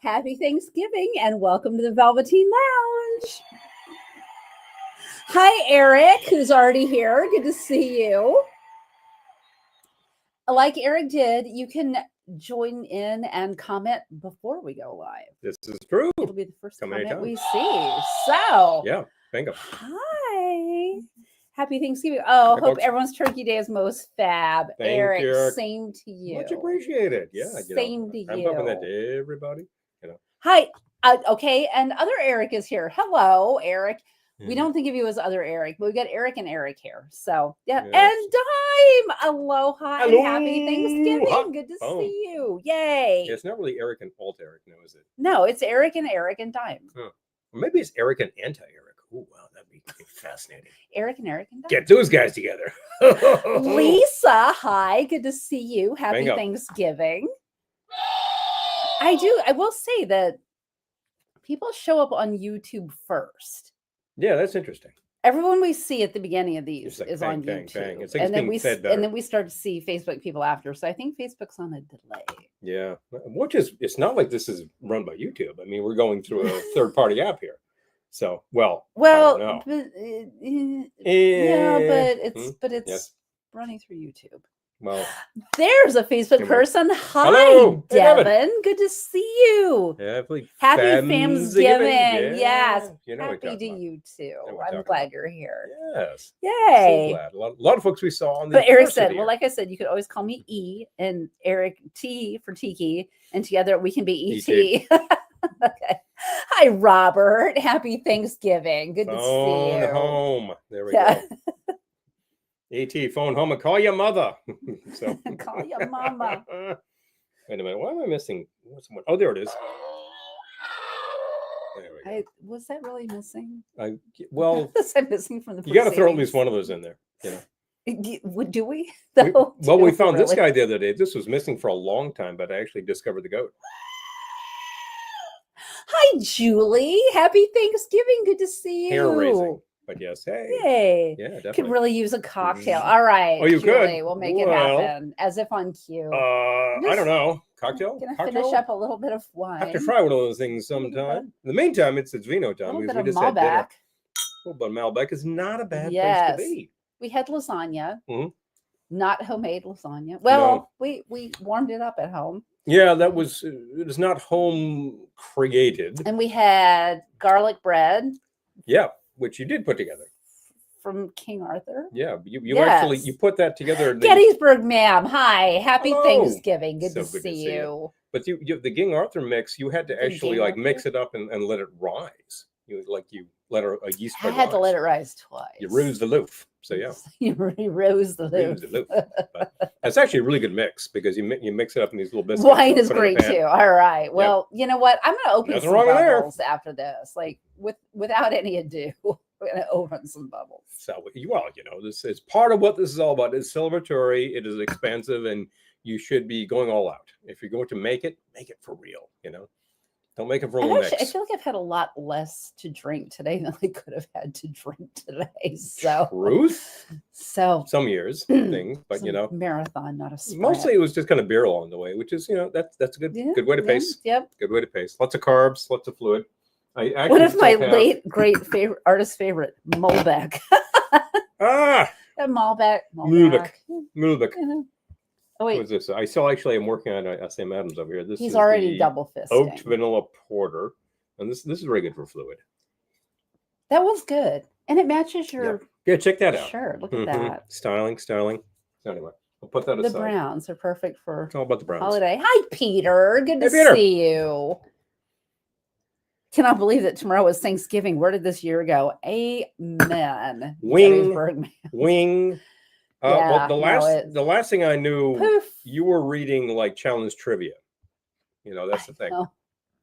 Happy Thanksgiving and welcome to the Velveteen Lounge. Hi, Eric, who's already here. Good to see you. Like Eric did, you can join in and comment before we go live. This is true. It'll be the first comment anytime. we see. So, yeah, bingo. Hi. Happy Thanksgiving. Oh, hope everyone's turkey day is most fab. Thank Eric, you. same to you. Much appreciated. Yeah, same to you. I'm hoping that to everybody. Hi. Okay, and other Eric is here. Hello, Eric. We don't think of you as other Eric, but we've got Eric and Eric here. So yeah, yes. And Dime. Aloha. Hello. And happy Thanksgiving. Good to see you. Yay. Yeah, it's not really Eric and alt Eric, no, is it? No, it's Eric and Dime. Huh. Well, maybe it's Eric and anti-Eric. Oh, wow, that'd be fascinating. Eric and Dime. Get those guys together. Lisa, hi. Good to see you. Happy Thanksgiving. I will say that people show up on YouTube first. Yeah, that's interesting. Everyone we see at the beginning of these like is bang, on bang, YouTube. Bang. It's like and then we start to see Facebook people after. So I think Facebook's on a delay. Yeah. Which is, it's not like this is run by YouTube. I mean, we're going through a third-party app here. So, well, but, it's running through YouTube. Well, there's a Facebook person. Hi, hello. Devin. Hey, good to see you. Happy Thanksgiving. Yes. Happy to you too. I'm glad you're here. Yes. Yay. So glad. A lot of folks we saw on the. But Eric said, well, like I said, you could always call me E and Eric T for Tiki, and together we can be ET. Okay. Hi, Robert. Happy Thanksgiving. Good to see you. Home. There we go. ET, phone home and call your mother. So call your mama. Wait a minute. Why am I missing? Oh, there it is. There we go. Was that really missing? Well, was that missing from the? You got to throw at least one of those in there. Do we? We found this guy the other day. This was missing for a long time, but I actually discovered the goat. Hi, Julie. Happy Thanksgiving. Good to see you. Hair raising. But yes, hey. Yay. Yeah, definitely. Could really use a cocktail. All right. Oh, you Julie, could. We'll make it happen. As if on cue. I don't know. Cocktail? Gonna finish up a little bit of wine. I have to try one of those things sometime. In the meantime, it's vino time. A little bit we of just Malbec. had dinner. Oh, but Malbec is not a bad place to be. We had lasagna. Mm-hmm. Not homemade lasagna. Well, we warmed it up at home. Yeah, it was not home created. And we had garlic bread. Yeah, which you did put together. From King Arthur. Yeah, you actually put that together. Gettysburg, ma'am. Hi, happy Thanksgiving. Good to see you. But the King Arthur mix, you had to actually mix it up and let it rise. You let a yeast. I had to let it rise twice. You rose the loaf. So yeah, you rose the loaf. But that's actually a really good mix because you mix it up in these little biscuits. Wine is great too. All right. Well, you know what? I'm going to open some bubbles after this. Like without any ado, we're going to open some bubbles. So this is part of what this is all about. It's celebratory. It is expensive, and you should be going all out. If you're going to make it for real. Don't make it for a mix. I feel like I've had a lot less to drink today than I could have had to drink today. So truth. So some years things, but marathon, not a sprint. Mostly it was just kind of beer along the way, which is that's a good way to pace. Yep. Good way to pace. Lots of carbs, lots of fluid. One of my great favorite artist favorite, Malbec. Malbec. Oh, wait. What is this? I still actually am working on Sam Adams over here. He's already double fisting. Oaked vanilla porter, and this is very good for fluid. That was good, and it matches your. Yeah, check that out. Sure, look at that. Styling. Anyway, I'll put that aside. The browns are perfect for. It's all about the browns. Holiday. Hi, Peter. Good to see you. Cannot believe that tomorrow is Thanksgiving. Where did this year go? Amen. Wing. Well, the last thing I knew, you were reading like challenge trivia. That's the thing.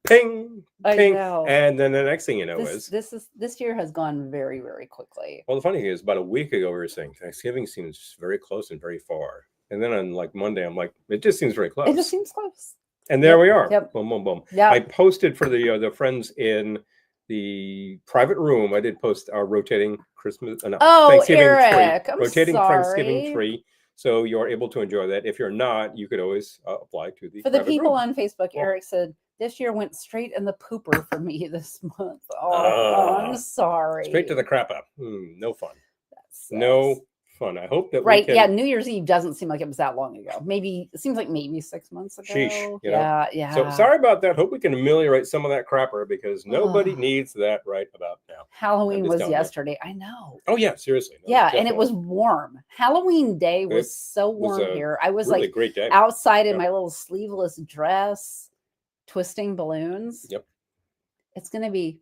Ping, ping, and then the next thing you know this year has gone very, very quickly. Well, the funny thing is, about a week ago, we were saying Thanksgiving seems very close and very far. And then on like Monday, I'm like, it just seems very close. It just seems close. And there we are. Yep. Boom, boom, boom. Yeah. I posted for the friends in the private room. I did post our rotating Thanksgiving Eric, tree. I'm Rotating sorry. Thanksgiving tree. So you're able to enjoy that. If you're not, you could always apply to the For the people room. on Facebook, Eric said, this year went straight in the pooper for me this month. Oh, I'm sorry. Straight to the crapper. No fun. No fun. I hope that we can... Yeah, New Year's Eve doesn't seem like it was that long ago. Maybe it seems like maybe 6 months ago. Sheesh, yeah. So sorry about that. Hope we can ameliorate some of that crapper because nobody needs that right about now. Halloween was yesterday. I know. Oh yeah, seriously. No, yeah, definitely. And it was warm. Halloween day was so warm here. I was really like great day. outside in my little sleeveless dress, twisting balloons. Yep. It's going to be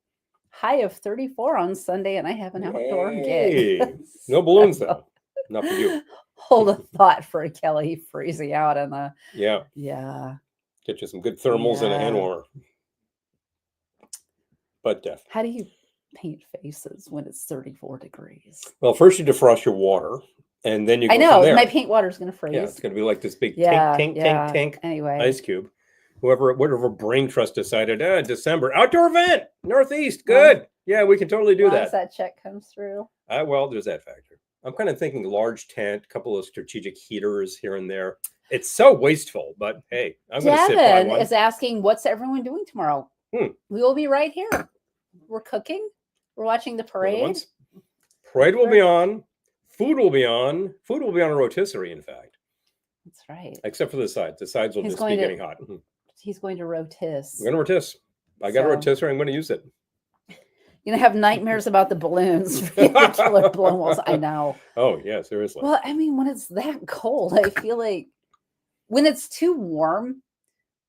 high of 34 on Sunday, and I have an outdoor gig. No balloons though. Not for you. Hold a thought for Kelly freezing out in the yeah. Get you some good thermals and a hand warmer. But how do you paint faces when it's 34 degrees? Well, first you defrost your water, and then you go I know from there. My paint water is going to freeze. Yeah, it's going to be like this big tank anyway ice cube. Whatever brain trust decided, December outdoor event Northeast, good. Yeah, we can totally do that. As that check comes through. Well, there's that factor. I'm kind of thinking large tent, a couple of strategic heaters here and there. It's so wasteful, but hey, I'm going to sit by one. Is asking, what's everyone doing tomorrow? We will be right here. We're cooking. We're watching the parade. Parade will be on. Food will be on. Food will be on a rotisserie, in fact. That's right. Except for the sides. The sides will just be getting hot. He's going to rotis. I'm going to rotis. I got a rotisserie. I'm going to use it. You're going to have nightmares about the balloons. The killer balloon walls. I know. Oh, yeah, seriously. Well, I mean, when it's that cold, I feel like when it's too warm,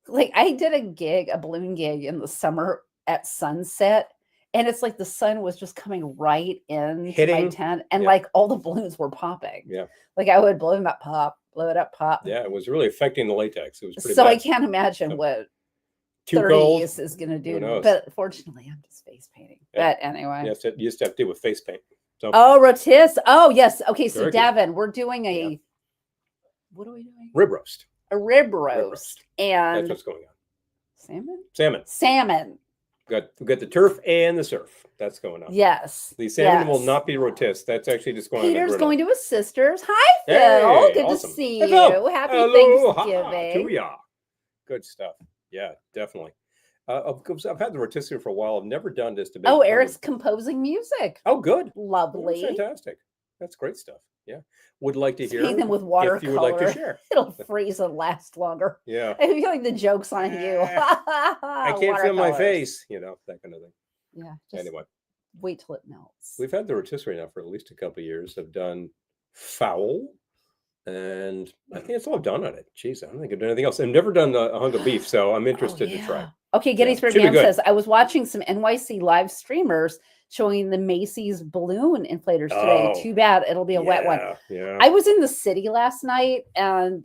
like I did a balloon gig in the summer at sunset, and it's like the sun was just coming right in my tent, and like all the balloons were popping. Yeah. Like I would blow them up, pop, blow it up, pop. Yeah, it was really affecting the latex. It was pretty so bad. I can't imagine what 30s is going to do. But fortunately, I'm just face painting. Yeah. But anyway. You used to have to deal with face paint. So. Oh, rotis. Oh, yes. Okay, so Very Devin, we're doing a, what are we doing? Rib roast. A rib roast. And that's what's going on. Salmon. We got the turf and the surf. That's going on. Yes. The salmon will not be rotis. That's actually just going on. Peter's going to his sister's. Hi, Phil. Good to see you. Happy Thanksgiving. To ya. Good stuff. Yeah, definitely. I've had the rotisserie for a while. I've never done this to. Oh, Eric's composing music. Oh, good. Lovely. Oh, fantastic. That's great stuff. Yeah. Would like to hear them with watercolor. If you would like to share. It'll freeze and last longer. Yeah. I feel like the joke's on you. I can't feel my face. That kind of thing. Yeah. Anyway. Wait till it melts. We've had the rotisserie now for at least a couple of years. I've done fowl. And I think that's all I've done on it. Jeez, I don't think I've done anything else. I've never done a hunk of beef, so I'm interested to try. Okay, Gettysburg Man says, I was watching some NYC live streamers showing the Macy's balloon inflators today. Too bad it'll be a wet one. Yeah. I was in the city last night, and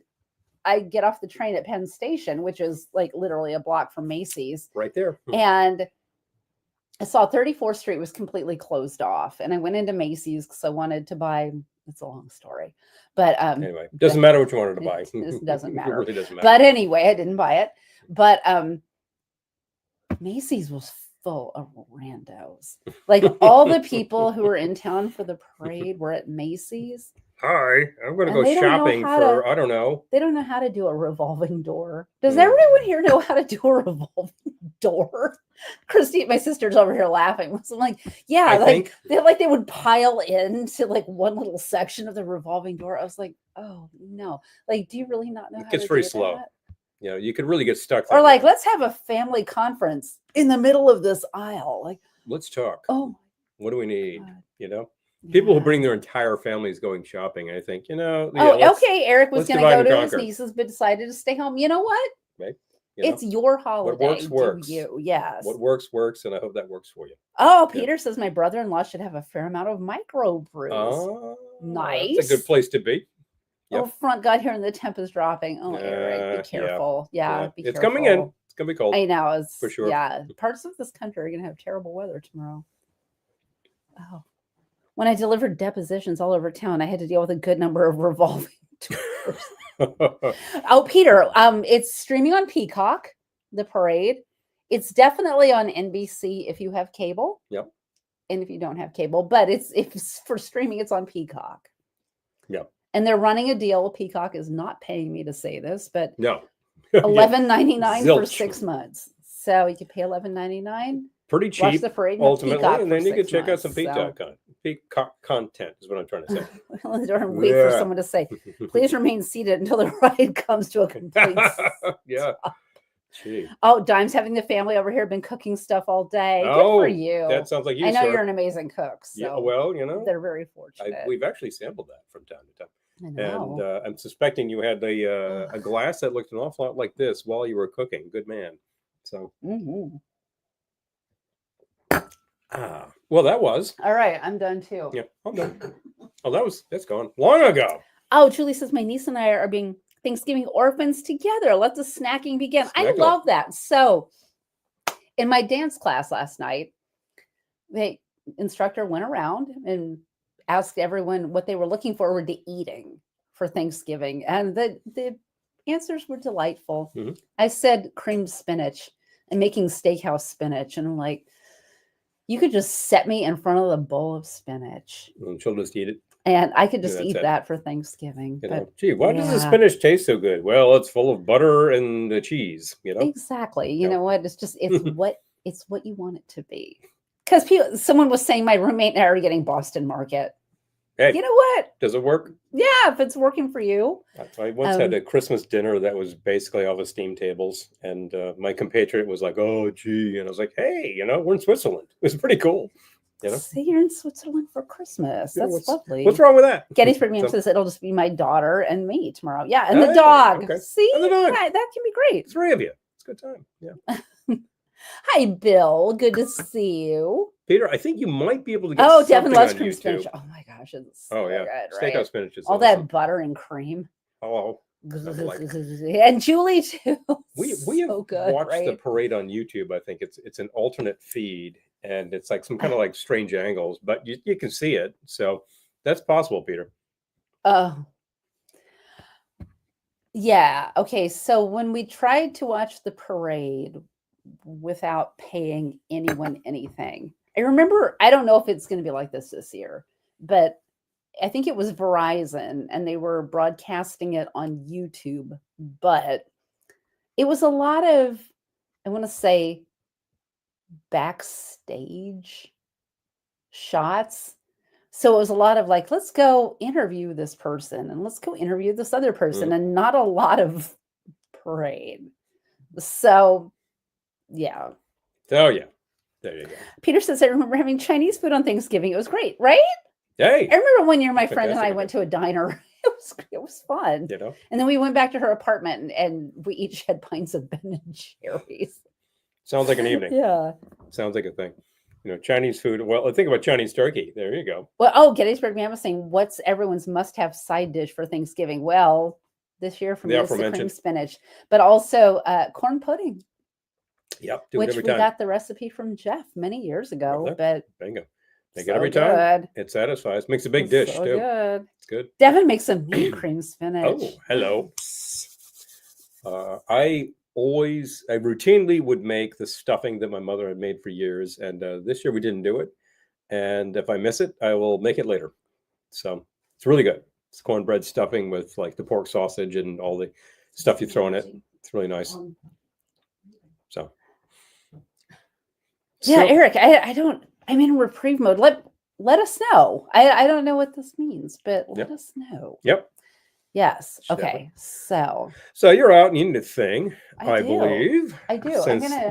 I get off the train at Penn Station, which is like literally a block from Macy's. Right there. And I saw 34th Street was completely closed off. And I went into Macy's because I wanted to buy, it's a long story. But anyway, doesn't matter what you wanted to buy. It doesn't matter. It really doesn't matter. But anyway, I didn't buy it. But Macy's was full of randos. Like all the people who were in town for the parade were at Macy's. Hi, I'm going to go shopping for, I don't know. They don't know how to do a revolving door. Does everyone here know how to do a revolving door? Christine, my sister's over here laughing. So I'm like, yeah, they would pile into like one little section of the revolving door. I was like, oh no. Like, do you really not know how to do that? It's very slow. You could really get stuck. Or like, let's have a family conference in the middle of this aisle. Like, let's talk. Oh, what do we need? People who bring their entire families going shopping. I think, okay. Eric was going to go to his nieces, but decided to stay home. You know what? Right. It's your holiday. What works. Yes. What works, and I hope that works for you. Oh, Peter says my brother-in-law should have a fair amount of microbrews. Oh, nice. That's a good place to be. Yep. Oh, front God here, and the temp is dropping. Oh, Eric, be careful. Be careful. It's coming in. It's gonna be cold. I know. It's for sure. Yeah, parts of this country are gonna have terrible weather tomorrow. Oh, when I delivered depositions all over town, I had to deal with a good number of revolving doors. Oh, Peter, it's streaming on Peacock, the parade. It's definitely on NBC if you have cable. Yep. And if you don't have cable, but if it's for streaming, it's on Peacock. Yep. And they're running a deal. Peacock is not paying me to say this, but no. $11.99 for 6 months. So you can pay $11.99. Pretty cheap, watch the parade ultimately, and then you can check out some Peacock content, is what I'm trying to say. Don't wait for someone to say, please remain seated until the ride comes to a complete stop. Yeah. Gee. Oh, Dime's having the family over here, been cooking stuff all day. Good for you. That sounds like you, I know sir. You're an amazing cook. So yeah, well, they're very fortunate. We've actually sampled that from time to time. I know. And I'm suspecting you had a glass that looked an awful lot like this while you were cooking. Good man. So. Mm-hmm. Well, that was. All right, I'm done too. Yeah, I'm done. Oh, that's gone long ago. Oh, Julie says, my niece and I are being Thanksgiving orphans together. Let the snacking begin. I love that. So in my dance class last night, the instructor went around and asked everyone what they were looking forward to eating for Thanksgiving. And the answers were delightful. Mm-hmm. I said creamed spinach and making steakhouse spinach. And I'm like, you could just set me in front of the bowl of spinach. And she'll just eat it. And I could just eat that for Thanksgiving. Gee, why does the spinach taste so good? Well, it's full of butter and the cheese, Exactly. You know what? It's what you want it to be. Because someone was saying my roommate and I are getting Boston Market. Hey, you know what? Does it work? Yeah, if it's working for you. I once had a Christmas dinner that was basically all the steam tables, and my compatriot was like, "Oh, gee," and I was like, "Hey, we're in Switzerland. It was pretty cool." See, you're in Switzerland for Christmas. That's lovely. What's wrong with that? Gettysburg Ma'am says it'll just be my daughter and me tomorrow. Yeah, and the dog. Okay. See, and the dog. Yeah, that can be great. 3 of you. It's a good time. Yeah. Hi, Bill. Good to see you. Peter, I think you might be able to get Devin loves cream spinach. Oh my gosh, it's so good, steakhouse right? spinach is all awesome. That butter and cream. Oh, and Julie too. We have watched the parade on YouTube. I think it's an alternate feed, and it's like some kind of like strange angles, but you can see it. So that's possible, Peter. Yeah. Okay. So when we tried to watch the parade without paying anyone anything, I remember, I don't know if it's going to be like this year, but I think it was Verizon and they were broadcasting it on YouTube, but it was a lot of, I want to say, backstage shots. So it was a lot of like, let's go interview this person and let's go interview this other person, and not a lot of parade. So, yeah. Oh, yeah. There you go. Peter says, I remember having Chinese food on Thanksgiving. It was great, right? Hey. I remember one year my friend and I went to a diner. It was fun. And then we went back to her apartment and we each had pints of Ben and Jerry's. Sounds like an evening. Yeah. Sounds like a thing. Chinese food. Well, think about Chinese turkey. There you go. Well, Gettysburg Ma'am was saying, what's everyone's must-have side dish for Thanksgiving? Well, this year for me, it's the cream spinach, but also corn pudding. Yep. Which we got the recipe from Jeff many years ago. But bingo. Make it every time. It satisfies. Makes a big dish too. Good. It's good. Devin makes some mean cream spinach. Oh, hello. I routinely would make the stuffing that my mother had made for years, and this year we didn't do it. And if I miss it, I will make it later. So it's really good. It's cornbread stuffing with like the pork sausage and all the stuff you throw in it. It's really nice. Yeah, Eric, I'm in reprieve mode. Let us know. I don't know what this means, but let us know. Yep. Yes. Okay. So you're out and you need a thing, I believe. I do.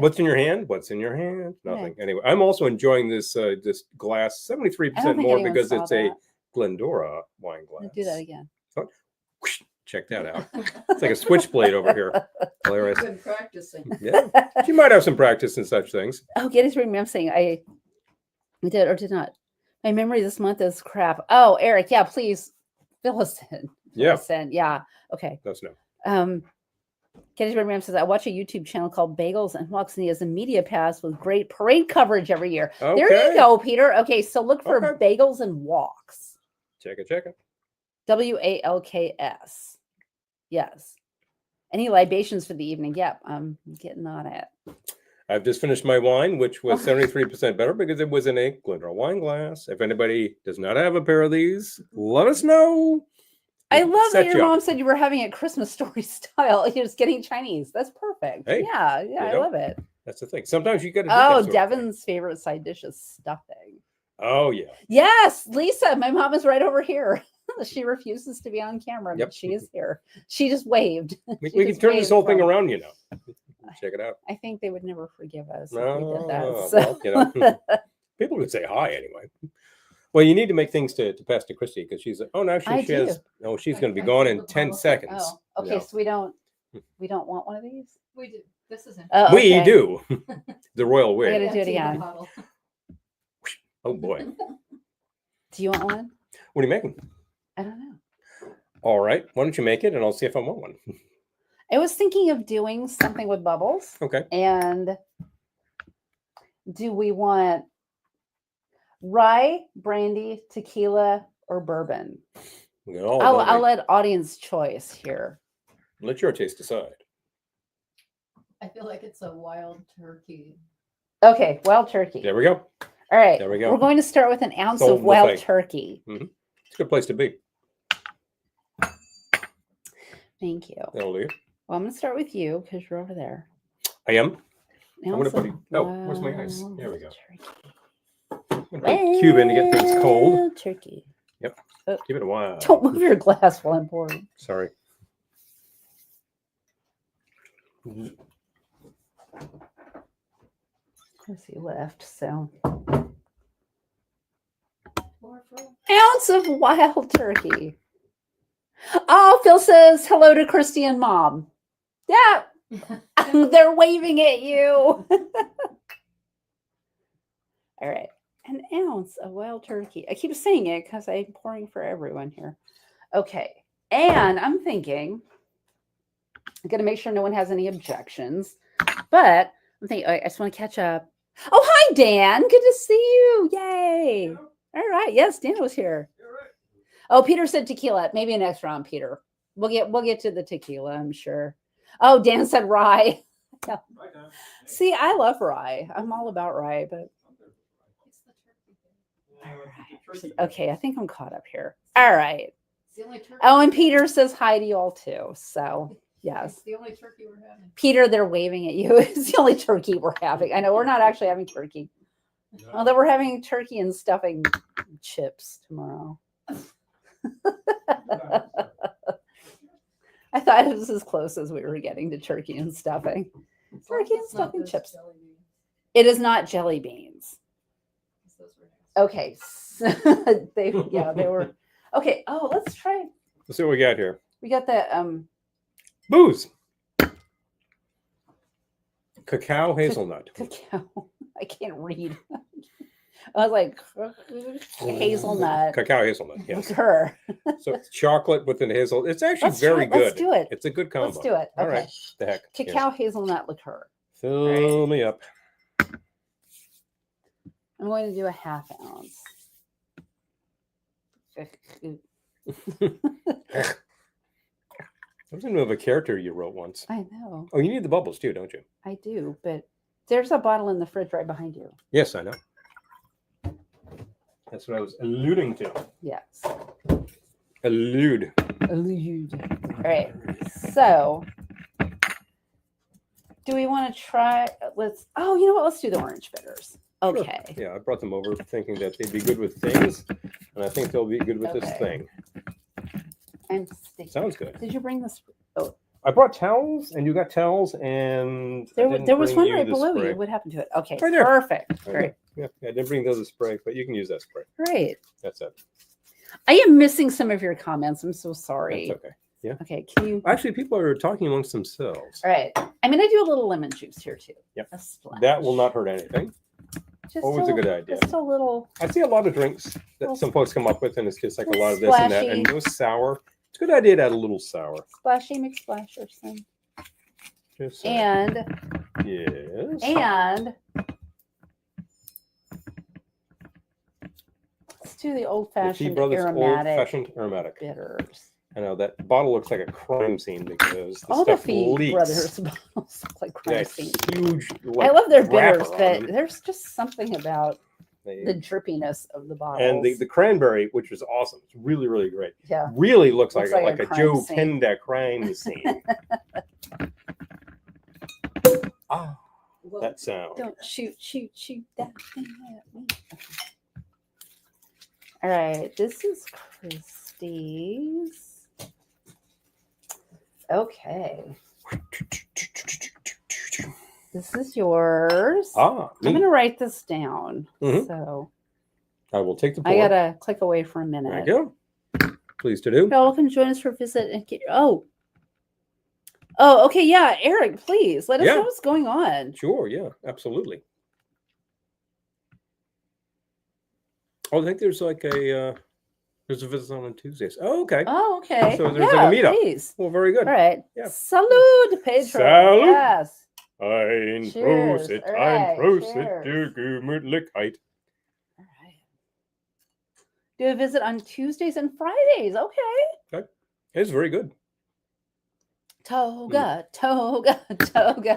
What's in your hand? What's in your hand? Nothing. Anyway, I'm also enjoying this this glass 73% more because it's a Glendora wine glass. Do that again. Oh, check that out. It's like a switchblade over here. Hilarious. Been practicing. Yeah, you might have some practice in such things. Gettysburg Ma'am saying I did or did not. My memory this month is crap. Oh, Eric, yeah, please fill us in. Yeah. Okay. Let us know. Gettysburg Ma'am says I watch a YouTube channel called Bagels and Walks, and he has a media pass with great parade coverage every year. Okay. There you go, Peter. Okay, so look for Bagels and Walks. Check it. WALKS. Yes. Any libations for the evening? Yep, I'm getting on it. I've just finished my wine, which was 73% better because it was in a glitter wine glass. If anybody does not have a pair of these, let us know. I love that your mom said you were having it Christmas story style. You're just getting Chinese. That's perfect. Hey, yeah, I love it. That's the thing. Sometimes you got to do that. Devin's favorite side dish is stuffing. Oh, yeah. Yes, Lisa, my mom is right over here. She refuses to be on camera, but she is here. She just waved. We can turn this whole thing around, Check it out. I think they would never forgive us if we did that. So. Well, people would say hi anyway. Well, you need to make things to pass to Christy because she's she's going to be gone in 10 seconds. Oh, okay. So we don't want one of these? We do. This isn't. We do. The royal way. I got to do it again. Oh boy. Do you want one? What are you making? I don't know. All right. Why don't you make it and I'll see if I want one. I was thinking of doing something with bubbles. Okay. And do we want rye, brandy, tequila, or bourbon? I'll let audience choice here. Let your taste decide. I feel like it's a wild turkey. Okay, wild turkey. There we go. All right. There we go. We're going to start with an ounce of wild turkey. Mm-hmm. It's a good place to be. Thank you. That'll do. Well, I'm going to start with you because you're over there. I am. I'm going to put it. Oh, where's my ice? There we go. I'm going to put cube in to get things cold. Turkey. Yep. Give it a while. Don't move your glass while I'm pouring. Sorry. Chrissy left, so. Ounce of wild turkey. Oh, Phil says hello to Christy and Mom. Yeah. They're waving at you. All right. An ounce of wild turkey. I keep saying it because I'm pouring for everyone here. Okay. And I'm thinking, I'm going to make sure no one has any objections. But I'm thinking, I just want to catch up. Oh, hi, Dan. Good to see you. Yay. All right. Yes, Dan was here. Oh, Peter said tequila. Maybe next round, Peter. We'll get to the tequila, I'm sure. Oh, Dan said rye. Yeah. See, I love rye. I'm all about rye, but all right. Okay, I think I'm caught up here. All right. Oh, and Peter says hi to you all too. So yes. It's the only turkey we're having. Peter, they're waving at you. It's the only turkey we're having. I know we're not actually having turkey. No. Although we're having turkey and stuffing chips tomorrow. I thought it was as close as we were getting to turkey and stuffing. Turkey and stuffing chips. It is not jelly beans. Okay. They were okay. Oh, let's try. Let's see what we got here. We got the booze. Cacao hazelnut. Cacao. I can't read. I was like, hazelnut. Cacao hazelnut, yes. Liqueur. So it's chocolate with an hazel. It's actually very good. Let's do it. It's a good combo. Let's do it. Okay. All right. The heck. Cacao hazelnut liqueur. Fill me up. I'm going to do a half ounce. I was in of a character you wrote once. I know. Oh, you need the bubbles too, don't you? I do, but there's a bottle in the fridge right behind you. Yes, I know. That's what I was alluding to. Yes. Allude. All right. So, do we want to try? Oh, you know what? Let's do the orange bitters. Okay. Sure. Yeah, I brought them over thinking that they'd be good with things, and I think they'll be good with this thing. And sticky. Sounds good. Did you bring this? Oh. I brought towels, and you got towels, and there was one right below you. What happened to it? Okay, right there. Perfect. Great. Yeah, I didn't bring those as spray, but you can use that spray. Great. That's it. I am missing some of your comments. I'm so sorry. That's okay. Yeah. Okay. Can you? Actually, people are talking amongst themselves. All right. I'm going to do a little lemon juice here too. Yep. That will not hurt anything. Always a good idea. Just a little. I see a lot of drinks that some folks come up with, and it's just like a lot of this and that, and no sour. It's a good idea to add a little sour. Splashy McSplashers thing. Just and yes. And let's do the old-fashioned aromatic bitters. I know that bottle looks like a crime scene because the all the stuff Fee leaks. Brothers bottles look like crime scenes. Huge. I love their wrapper bitters, on but them. there's just something about the drippiness of the bottles. And the cranberry, which was awesome. It's really, really great. Yeah. Really looks like a a Joe scene. Kenda crime scene. Ah, that sound. Don't shoot that thing at me. All right, this is Christie's. Okay. This is yours. Ah, I'm going to write this down. Mhm. So I will take the pour. I got to click away for a minute. There you go. Pleased to do. Y'all welcome to join us for a visit. And oh, okay. Yeah. Eric, please let us know what's going on. Sure. Yeah, absolutely. Oh, I think there's like there's a visit on Tuesdays. Oh, okay. Oh, okay. So there's like a meetup. Please. Well, very good. All right. Yeah. Salud, Pedro. Salud. Yes. Ein Cheers. Prosit, All right. ein Prosit, Cheers. der Gemütlichkeit. All right. Do a visit on Tuesdays and Fridays. Okay. It's very good. Toga,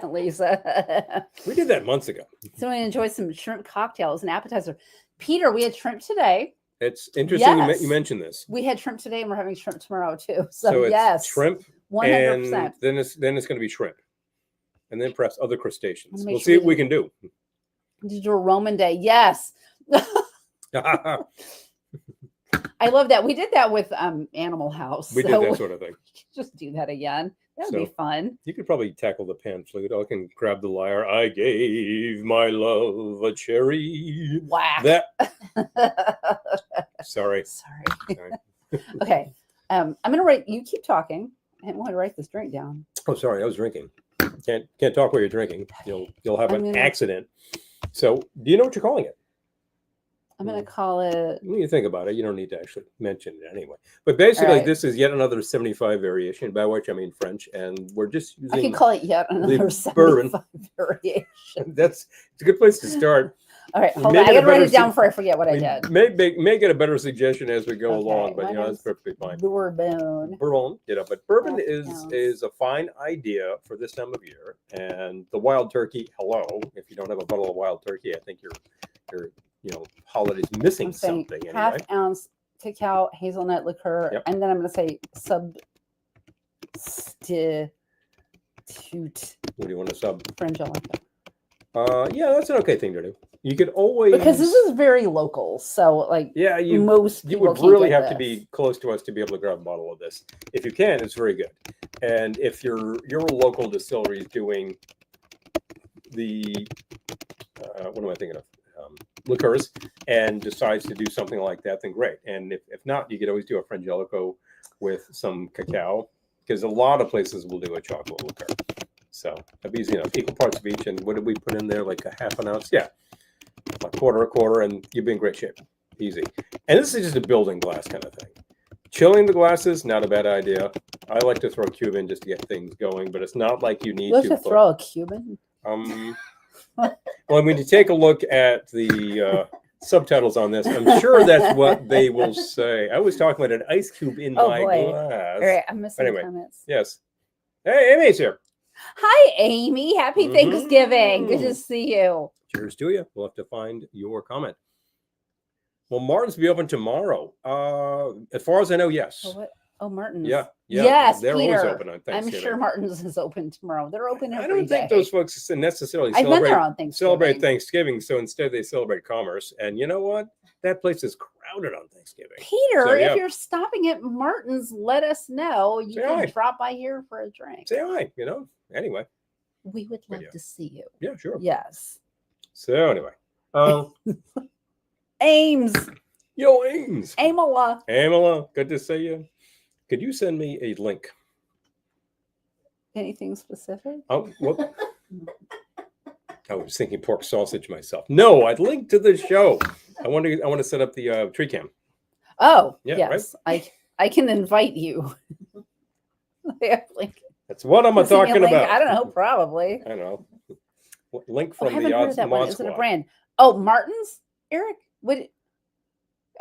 Lisa. We did that months ago. So we enjoy some shrimp cocktails and appetizer. Peter, we had shrimp today. It's interesting Yes. you mentioned this. We had shrimp today and we're having shrimp tomorrow too. So, So it's yes. shrimp 100%. and then it's going to be shrimp. And then perhaps other crustaceans. Make We'll sure see we what we can do. Did you do a Roman day? Yes. I love that. We did that with Animal House. We did that sort of thing. Just do that again. That would So, be fun. You could probably tackle the pan flute. I can grab the lyre. I gave my love a cherry. Whack. That. Sorry. Sorry. Okay. I'm gonna write. You keep talking. I want to write this drink down. Oh, sorry. I was drinking. Can't talk while you're drinking. You'll have an gonna- accident. So, do you know what you're calling it? I'm gonna call it. When you think about it, you don't need to actually mention it anyway. But basically, right. this is yet another 75 variation, by which I mean French, and we're just I can using. call it yet another bourbon. 75 variation. It's a good place to start. All right, We hold may on. I get a gotta write better it down su- before I forget what I We did. may get a better suggestion as we go Okay, along, but mine that's is perfectly fine. Bourbon. Bourbon, but bourbon Counts. is a fine idea for this time of year. And the wild turkey, hello. If you don't have a bottle of wild turkey, I think your holiday's missing I'm saying something anyway. half ounce cacao hazelnut liqueur, Yep. and then I'm gonna say substitute What do you want to sub? frangelica. Yeah, that's an okay thing to do. You could always, Because this is very local, so like most you people would can't really get have to this. be close to us to be able to grab a bottle of this. If you can, it's very good. And if your local distillery is doing the what am I thinking of? Liqueurs, and decides to do something like that, then great. And if not, you could always do a frangelico with some cacao, because a lot of places will do a chocolate liqueur. So that'd be easy enough. Equal parts of each. And what did we put in there? Like a half an ounce? Yeah. A quarter, and you'd be in great shape. Easy. And this is just a building glass kind of thing. Chilling the glasses, not a bad idea. I like to throw a cube in just to get things going, but it's not like you need You have to to throw a Cuban. Well, when you take a look at the subtitles on this, I'm sure that's what they will say. I was talking about an ice cube in my boy. glass. All right, I'm missing Anyway. comments. Yes. Hey, Amy's here. Hi, Amy. Happy Thanksgiving. Good to see you. Cheers to you. We'll have to find your comment. Will Martin's be open tomorrow? As far as I know, yes. Oh, what? Oh, Martin's. Yeah. Yes, they're Peter. always open on I'm Thanksgiving. sure Martin's is open tomorrow. They're open every I don't think day. those folks necessarily I've been there on Thanksgiving. celebrate Thanksgiving, so instead they celebrate commerce. And you know what? That place is crowded on Thanksgiving. Peter, So, yeah. if you're stopping at Martin's, let us know. You Say can hi. drop by here for a drink. Say hi, Anyway. We would love Yeah. to see you. Yeah, sure. Yes. So anyway. Ames. Yo, Ames. Amala. Amala, good to see you. Could you send me a link? Anything specific? Oh, what? I was thinking pork sausage myself. No, I'd link to the show. I want to set up the tree cam. Oh, Yeah, yes. I can invite you. Yeah, link. That's what I'm Send me a talking link. about. I don't know, probably. I don't know. Link Oh, I from haven't the heard odds of that one. Mod Is it a Squad. brand? Oh, Martin's? Eric? What?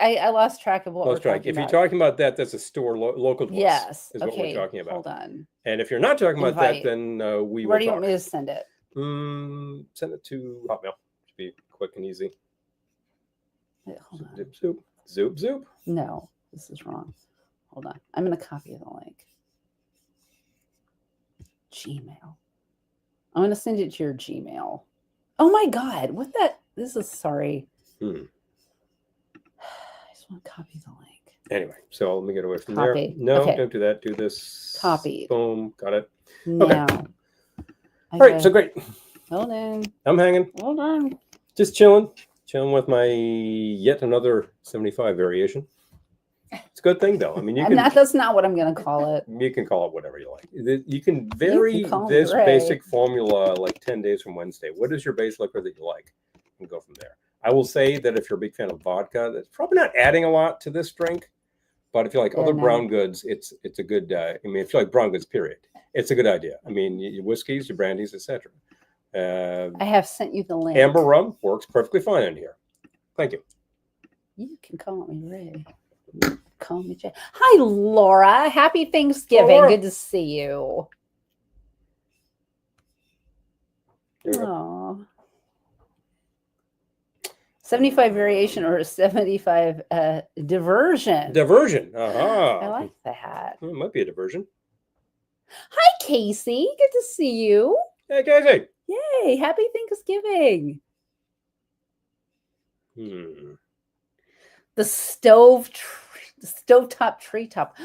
I lost track of what we're talking If about. you're talking about that, that's a store local to us. Yes. Is what we're talking about. Hold on. And if you're not talking about that, then we will Where do you want me to send it? Send it to Hotmail. Should be quick and easy. Wait, hold on. Zoop, zoop. Zoop, zoop. No, this is wrong. Hold on. I'm going to copy the link. Gmail. I'm going to send it to your Gmail. Oh my God. What that? This is sorry. I just want to copy the link. Anyway, so let me get away from there. No, don't do that. Do this. Copy. Boom. Got it. Now. Okay. All right. So great. Hold on. I'm hanging. Hold on. Just chilling. Chilling with my yet another 75 variation. It's a good thing, though. I mean, you can. That's not what I'm going to call it. You can call it whatever you like. You can vary this basic formula like 10 days from Wednesday. What is your base liquor that you like? And go from there. I will say that if you're a big fan of vodka, that's probably not adding a lot to this drink. But if you like other brown goods, it's a good. I mean, if you like brown goods, period, it's a good idea. I mean, your whiskeys, your brandies, etc. I have sent you the link. Amber rum works perfectly fine in here. Thank you. You can call me Ray. Call me Jay. Hi, Laura. Happy Thanksgiving. Laura. Good to see you. Oh. 75 variation or 75 diversion. Diversion. Uh-huh. I like that. Well, it might be a diversion. Hi, Casey. Good to see you. Hey, Casey. Yay. Happy Thanksgiving. The stovetop treetop.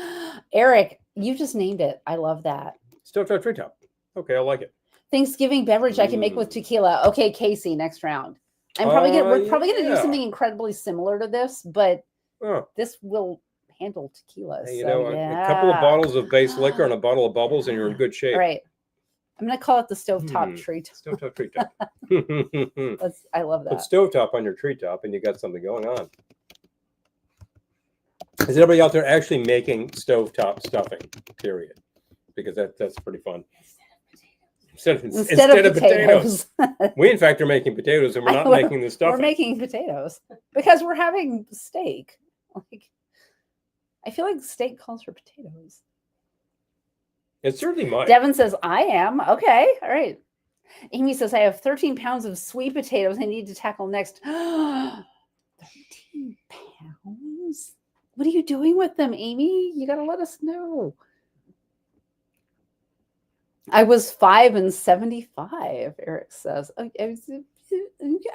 Eric, you just named it. I love that. Stovetop treetop. Okay, I like it. Thanksgiving beverage I can make with tequila. Okay, Casey, next round. We're probably gonna do something incredibly similar to this, but this will handle tequila. Hey, a couple of bottles of base liquor and a bottle of bubbles, and you're in good shape. All right. I'm gonna call it the stovetop treetop. Stovetop treetop. I love that. Put stovetop on your treetop, and you got something going on. Is anybody out there actually making stovetop stuffing? Period. Because that's pretty fun. Instead of potatoes. We, in fact, are making potatoes, and we're not making the stuffing. We're making potatoes because we're having steak. Like, I feel like steak calls for potatoes. It certainly might. Devin says, I am. Okay. All right. Amy says, I have 13 pounds of sweet potatoes I need to tackle next. 13 pounds? What are you doing with them, Amy? You got to let us know. I was 5 and 75, Eric says. Okay,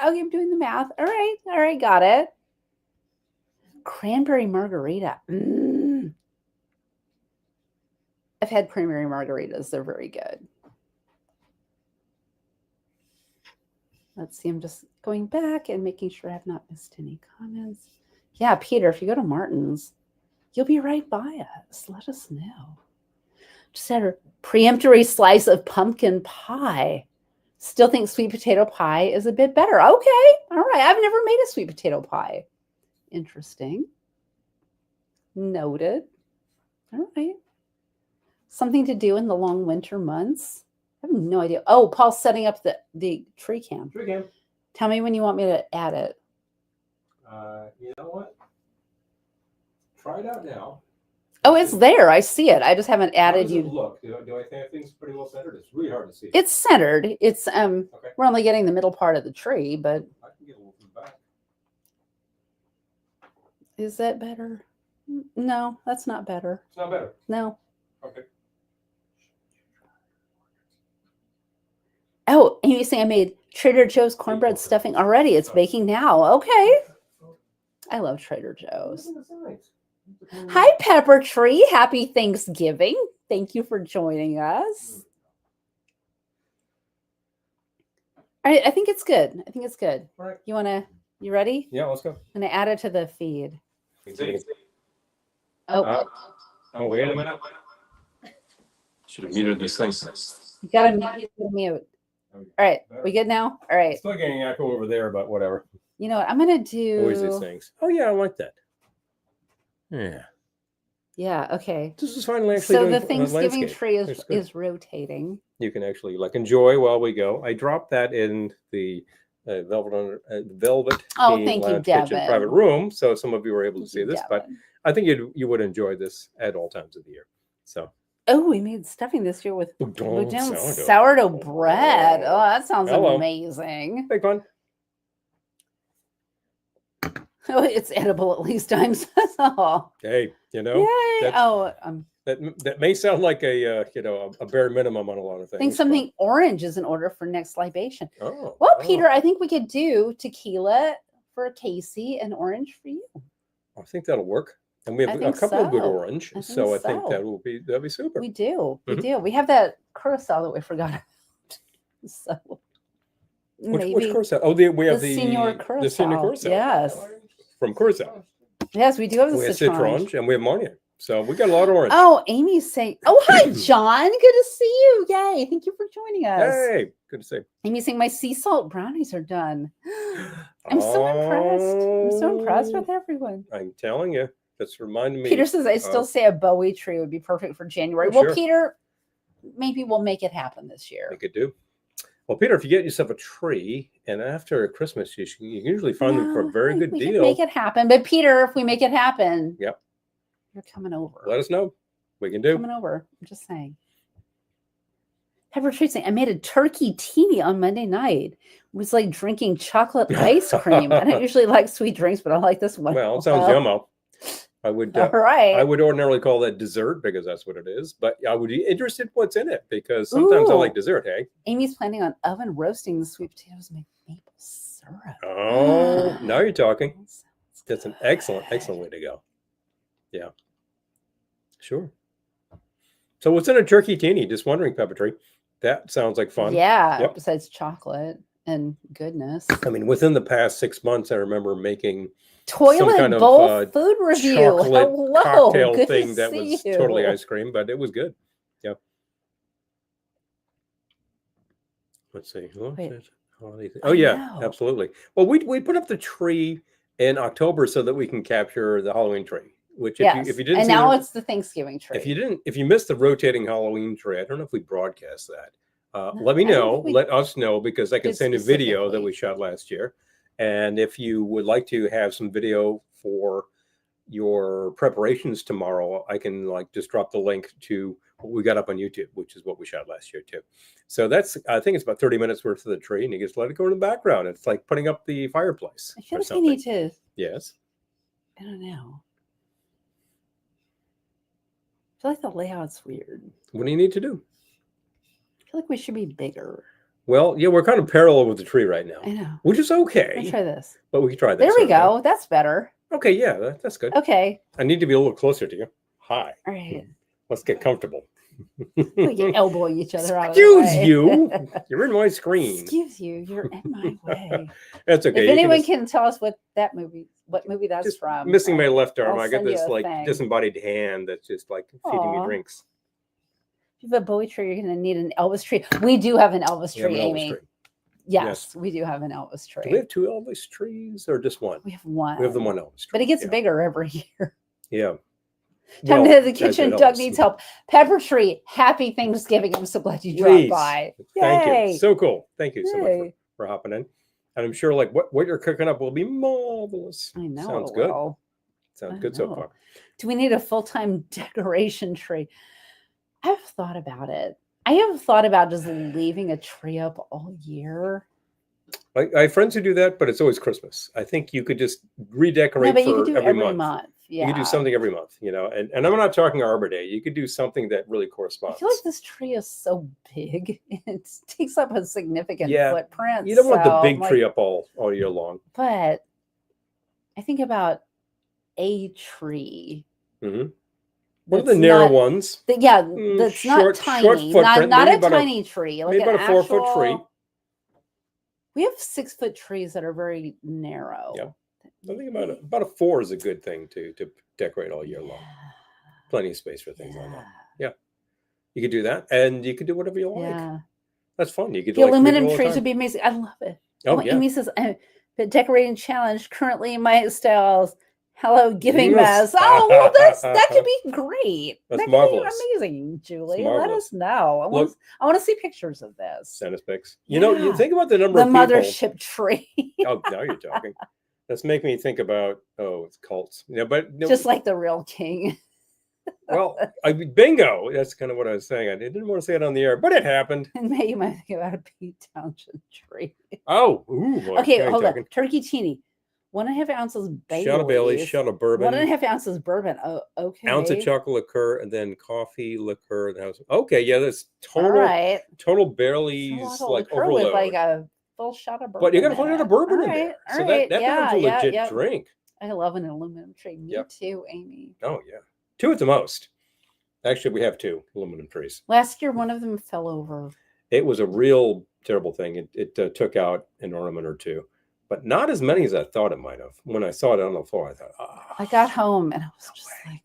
I'm doing the math. All right, got it. Cranberry margarita. I've had cranberry margaritas. They're very good. Let's see. I'm just going back and making sure I have not missed any comments. Yeah, Peter, if you go to Martin's, you'll be right by us. Let us know. Just had a preemptory slice of pumpkin pie. Still think sweet potato pie is a bit better. Okay. All right. I've never made a sweet potato pie. Interesting. Noted. All right. Something to do in the long winter months. I have no idea. Oh, Paul's setting up the tree cam. Tree cam. Tell me when you want me to add it. You know what? Try it out now. Oh, it's there. I see it. I just haven't added you. Look, do I think things pretty well centered? It's really hard to see. It's centered. It's okay. We're only getting the middle part of the tree, but I can get a little from the back. Is that better? No, that's not better. It's not better. No. Okay. Oh, and you're saying I made Trader Joe's cornbread stuffing already. It's baking now. Okay. I love Trader Joe's. Hi, Pepper Tree. Happy Thanksgiving. Thank you for joining us. All right, I think it's good. All right. You ready? Yeah, let's go. I'm going to add it to the feed. Oh, wait a minute. Should have muted these things. You got to mute. All right, we good now? All right. Still getting echo over there, but whatever. You know what? I'm going to do... Always these things. Oh, yeah, I like that. Yeah. Yeah, okay. This is finally actually so the Thanksgiving tree is rotating. You can actually enjoy while we go. I dropped that in the a velvet Oh, tea thank you, lounge kitchen Devin. private room. So some of you were able to Thank see you, this, but Devin. I think you would enjoy this at all times of the year. So. Oh, we made stuffing this year with Boudin sourdough bread. Oh, that sounds Hello. amazing. Big fun. Oh, it's edible at least times. Oh. Hey, Yay. That may sound like a bare minimum on a lot of things. I think something orange is in order for next libation. Oh. Well, Peter, I think we could do tequila for Casey and orange for you. I think that'll work. And we have a couple of good orange. I think that'll be super. We do. We do. We have that curacao that we forgot about. So which curacao? Oh, we have the Senor Curacao. The Senor Curacao. Yes. From Curacao. Yes, we do have the citron and we have Marnier. So we got a lot of orange. Oh, Amy's saying, oh, hi, John. Good to see you. Yay. Thank you for joining us. Hey, good to see you. Amy's saying my sea salt brownies are done. I'm so impressed. I'm so impressed with everyone. I'm telling you. That's reminding me. Peter says, I still say a Bowie tree would be perfect for January. Oh, well, sure. Peter, maybe we'll make it happen this year. We could do. Well, Peter, if you get yourself a tree, and after Christmas, you usually find them for a very good we deal. Can make it happen. But Peter, if we make it happen, yep, you're coming over. Let us know. We can do. Coming over. I'm just saying. Pepper Tree saying, I made a turkey teeny on Monday night. It was like drinking chocolate ice cream. I don't usually like sweet drinks, but I like this one. Well, it sounds yummo. I would I would ordinarily call that dessert because that's what it is. But I would be interested what's in it because sometimes I like dessert, hey? Amy's planning on oven roasting the sweet potatoes with maple syrup. Oh, now you're talking. That's an excellent way to go. Yeah. Sure. So what's in a turkey teeny? Just wondering, Pepper Tree. That sounds like fun. Yeah, yep. Besides chocolate and goodness. I mean, within the past 6 months, I remember making toilet kind bowl of, food review. chocolate Hello, cocktail good thing to that see was you. totally ice cream, but it was good. Yeah. Let's see. Oh yeah, absolutely. Well, we put up the tree in October so that we can capture the Halloween tree. Which if you didn't, and now it's the Thanksgiving tree. If you missed the rotating Halloween tree, I don't know if we broadcast that. Let me know. Let us know because I can send a video that we shot last year. And if you would like to have some video for your preparations tomorrow, I can just drop the link to what we got up on YouTube, which is what we shot last year too. So I think it's about 30 minutes worth of the tree, and you just let it go in the background. It's like putting up the fireplace. I feel like we need to. Yes. I don't know. I feel like the layout's weird. What do you need to do? I feel like we should be bigger. Well, yeah, we're kind of parallel with the tree right now. I know. Which is okay. Let's try this. But we can try this. There we go. That's better. Okay, yeah, that's good. Okay. I need to be a little closer to you. Hi. All right. Let's get comfortable. We can elbow each other out of the way. Excuse you. You're in my screen. Excuse you. You're in my way. That's okay. If anyone can tell us what movie that's just from. Missing my left arm. I'll I got this thing. disembodied hand that's just feeding me drinks. If you have a Bowie tree, you're going to need an Elvis tree. We do have an Elvis tree, Amy. Tree. Yes, we do have an Elvis tree. Do we have 2 Elvis trees or just one? We have one. We have the one Elvis tree. But it gets bigger every year. Yeah. Time to the kitchen. Doug needs help. Pepper Tree, happy Thanksgiving. I'm so glad you dropped by. Yay. Thank you. So cool. Thank you so much for hopping in. And I'm sure what you're cooking up will be marvelous. I know. Sounds good. Sounds good so far. Do we need a full-time decoration tree? I've thought about it. I have thought about just leaving a tree up all year. I have friends who do that, but it's always Christmas. I think you could just redecorate you could do every month. You Yeah. could do something every month, and I'm not talking Arbor Day. You could do something that really corresponds. I feel like this tree is so big. It takes up a significant footprint. You don't want the big tree up all year long. But I think about a tree. Mm-hmm. One of the narrow ones. That's not tiny. Not a tiny tree. Like maybe about a 4-foot tree. We have 6-foot trees that are very narrow. Yeah. I think about a 4 is a good thing to decorate all year long. Plenty of space for things like that. Yeah. You could do that, and you could do whatever you like. Yeah. That's fun. You could do aluminum trees would be amazing. I love it. Oh, yeah. Amy says, the decorating challenge currently in my styles Hello, giving Yes. mess. Oh, well, that could be great. That's that could marvelous. Be amazing, Julie. Let marvelous. us know. I want to see pictures of this. Send us pics. You know, you think about the number of the people. mothership tree. Oh, now you're talking. That's making me think about it's cults. Yeah, but just like the real king. Well, bingo. That's kind of what I was saying. I didn't want to say it on the air, but it happened. And maybe you might think about a Pete Townshend tree. Oh, ooh, boy. Okay, hold on. Turkey teeny. 1.5 ounces Bailey's. Shot of Bailey's, shot of bourbon. 1.5 ounces bourbon. Oh, okay. Ounce of chocolate liqueur, and then coffee liqueur. Okay, yeah, that's total. All right. Total Bailey's like overload. With like a full shot of bourbon. But you got a full shot of bourbon in there, all so right. that becomes a legit drink. I love an aluminum tray. Me too, Amy. Oh yeah, 2 at the most. Actually, we have 2 aluminum trays. Last year, one of them fell over. It was a real terrible thing. It took out an ornament or 2. But not as many as I thought it might have. When I saw it on the floor, I thought, I got home and I was just like,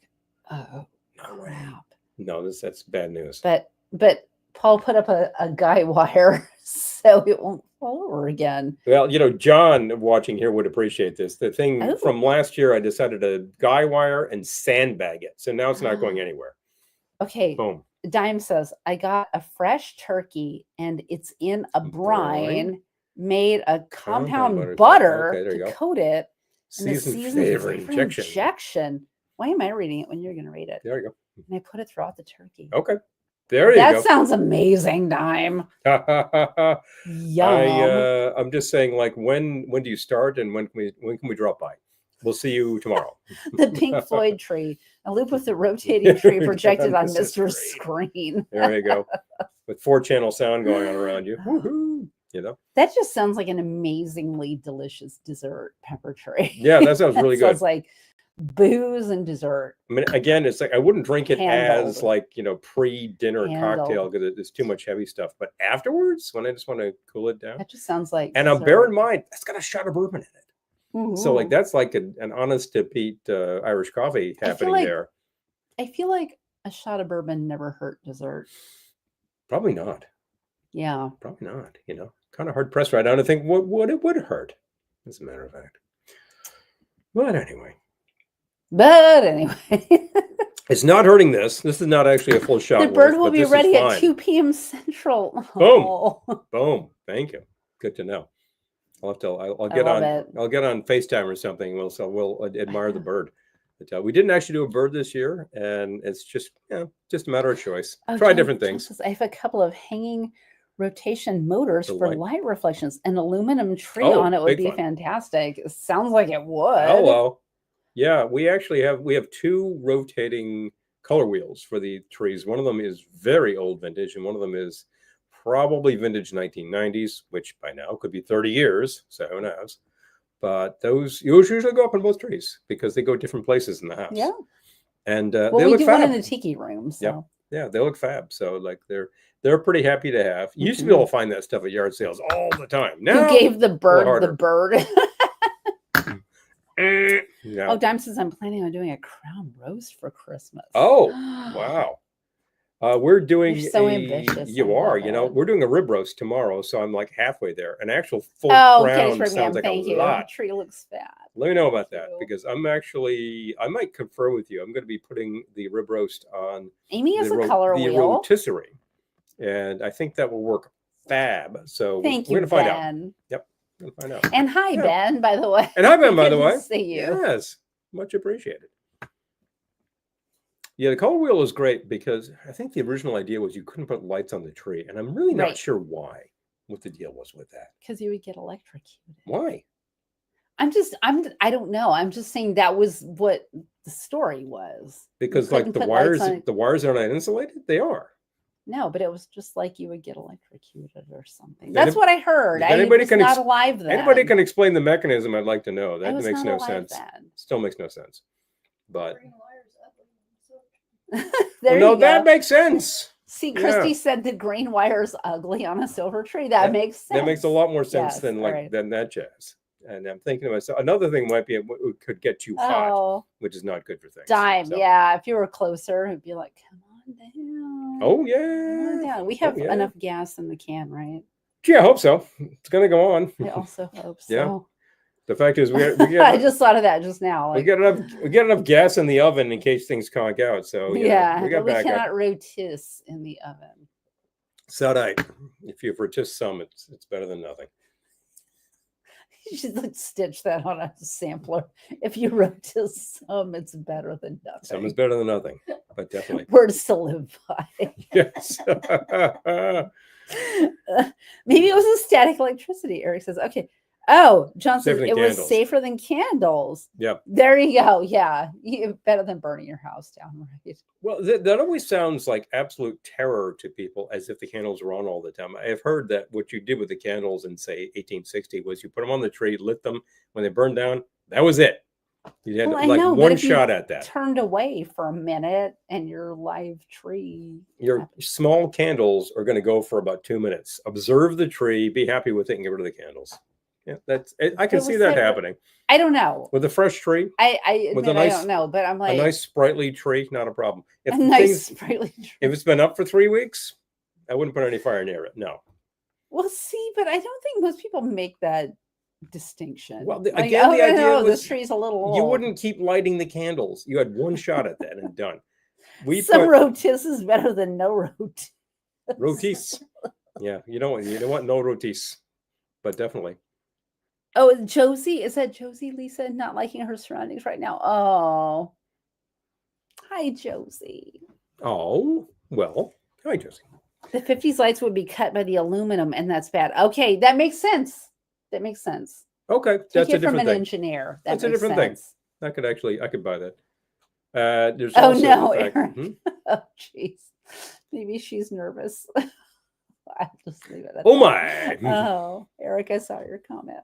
oh, crap. No, that's bad news. But Paul put up a guy wire so it won't fall over again. Well, John watching here would appreciate this. The thing from last year, I decided to guy wire and sandbag it. So now it's not going anywhere. Okay. Boom. Dime says, I got a fresh turkey and it's in a brine. Made a compound butter to coat it. Seasoned flavor injection. Why am I reading it when you're going to read it? There you go. And I put it throughout the turkey. Okay. There you go. That sounds amazing, Dime. Yum. I'm just saying, like, when do you start and when can we drop by? We'll see you tomorrow. The Pink Floyd tree. A loop with the rotating tree projected on Mr. Screen. There you go. With 4-channel sound going on around you. Woohoo. That just sounds like an amazingly delicious dessert, pepper tree. Yeah, that sounds really good. Sounds like booze and dessert. I mean, again, it's like I wouldn't drink it as like pre-dinner cocktail because it's too much heavy stuff. But afterwards, when I just want to cool it down, that just sounds like. And bear in mind, that's got a shot of bourbon in it. Mm-hmm. So like that's like an honest to Pete Irish coffee happening there. I feel like a shot of bourbon never hurt dessert. Probably not. Yeah. Probably not. Kind of hard pressed right now to think what it would hurt, as a matter of fact. But anyway. It's not hurting this. This is not actually a full shot. The bird will be ready at 2 p.m. Central. Boom. Oh. Boom. Thank you. Good to know. I'll get on FaceTime or something. We'll admire the bird. But, we didn't actually do a bird this year, and it's just a matter of choice. Try different things. I have a couple of hanging rotation motors for light reflections. An aluminum tree on it would be fantastic. It sounds like it would. Hello. Yeah, we actually have 2 rotating color wheels for the trees. One of them is very old vintage, and one of them is probably vintage 1990s, which by now could be 30 years. So who knows? But those usually go up in both trees because they go different places in the house. Yeah. And they look fab. One in the tiki room. So. Yeah, they look fab. So like they're pretty happy to have. You used to be able to find that stuff at yard sales all the time. Now you gave the bird the bird. Yeah. Oh, Dime says I'm planning on doing a crown roast for Christmas. Oh, wow. We're doing You're so ambitious. You are, we're doing a rib roast tomorrow, so I'm like halfway there. An actual full crown sounds like a lot. The tree looks fat. Let me know about that because I might confer with you. I'm going to be putting the rib roast on Amy has a color wheel. The rotisserie, and I think that will work fab. So we're going to find out. Yep. We'll find out. And hi, Ben, by the way. And hi, Ben, by the way. See you. Yes, much appreciated. Yeah, the color wheel is great because I think the original idea was you couldn't put lights on the tree, and I'm really not sure what the deal was with that. Because you would get electrocuted. Why? I don't know. I'm just saying that was what the story was. Because like the wires are not insulated. They are. No, but it was just like you would get electrocuted or something. That's what I heard. Anybody can not alive then. Anybody can explain the mechanism. I'd like to know. That makes no sense. Still makes no sense. But that makes sense. See, Christy said the green wire's ugly on a silver tree. That makes sense. That makes a lot more sense than that jazz. And I'm thinking to myself, another thing might be it could get too hot, which is not good for things. If you were closer, it'd be like, come on down. Oh yeah. Down. We have enough gas in the can, right? Gee, I hope so. It's gonna go on. I also hope so. The fact is, I just thought of that just now. Like, we get enough gas in the oven in case things conk out. So we cannot rotisserie in the oven. So if you rotisserie some, it's better than nothing. You should stitch that on a sampler. If you rotisserie some, it's better than nothing. Some is better than nothing, but definitely. Words to live by. Yes. Maybe it was a static electricity. Eric says, okay. Oh, John says it was safer than candles. Yep. There you go. Yeah. Better than burning your house down, right? Well, that always sounds like absolute terror to people, as if the candles were on all the time. I've heard that what you did with the candles in, say, 1860 was you put them on the tree, lit them. When they burned down, that was it. You had one shot at that. Turned away for a minute and your live tree. Your small candles are going to go for about 2 minutes. Observe the tree, be happy with it, and get rid of the candles. Yeah, I can see that happening. I don't know. With a fresh tree? I don't know, but I'm like... A nice, sprightly tree, not a problem. Sprightly tree. If it's been up for 3 weeks, I wouldn't put any fire near it, no. Well, see, but I don't think most people make that distinction. Well, the idea was this tree's a little old. You wouldn't keep lighting the candles. You had one shot at that and done. Rotis is better than no rotis. Rotis. Yeah, you don't want no rotis, but definitely. Oh, Josie, is that Josie, Lisa, not liking her surroundings right now? Oh, hi, Josie. Oh, well, hi, Josie. The 50s lights would be cut by the aluminum, and that's bad. Okay, that makes sense. Okay, that's a different thing. Engineer. That's a different thing. I could buy that. There's Eric. Oh, jeez. Maybe she's nervous. I'll just leave it at that. My. Oh, Eric, I saw your comment.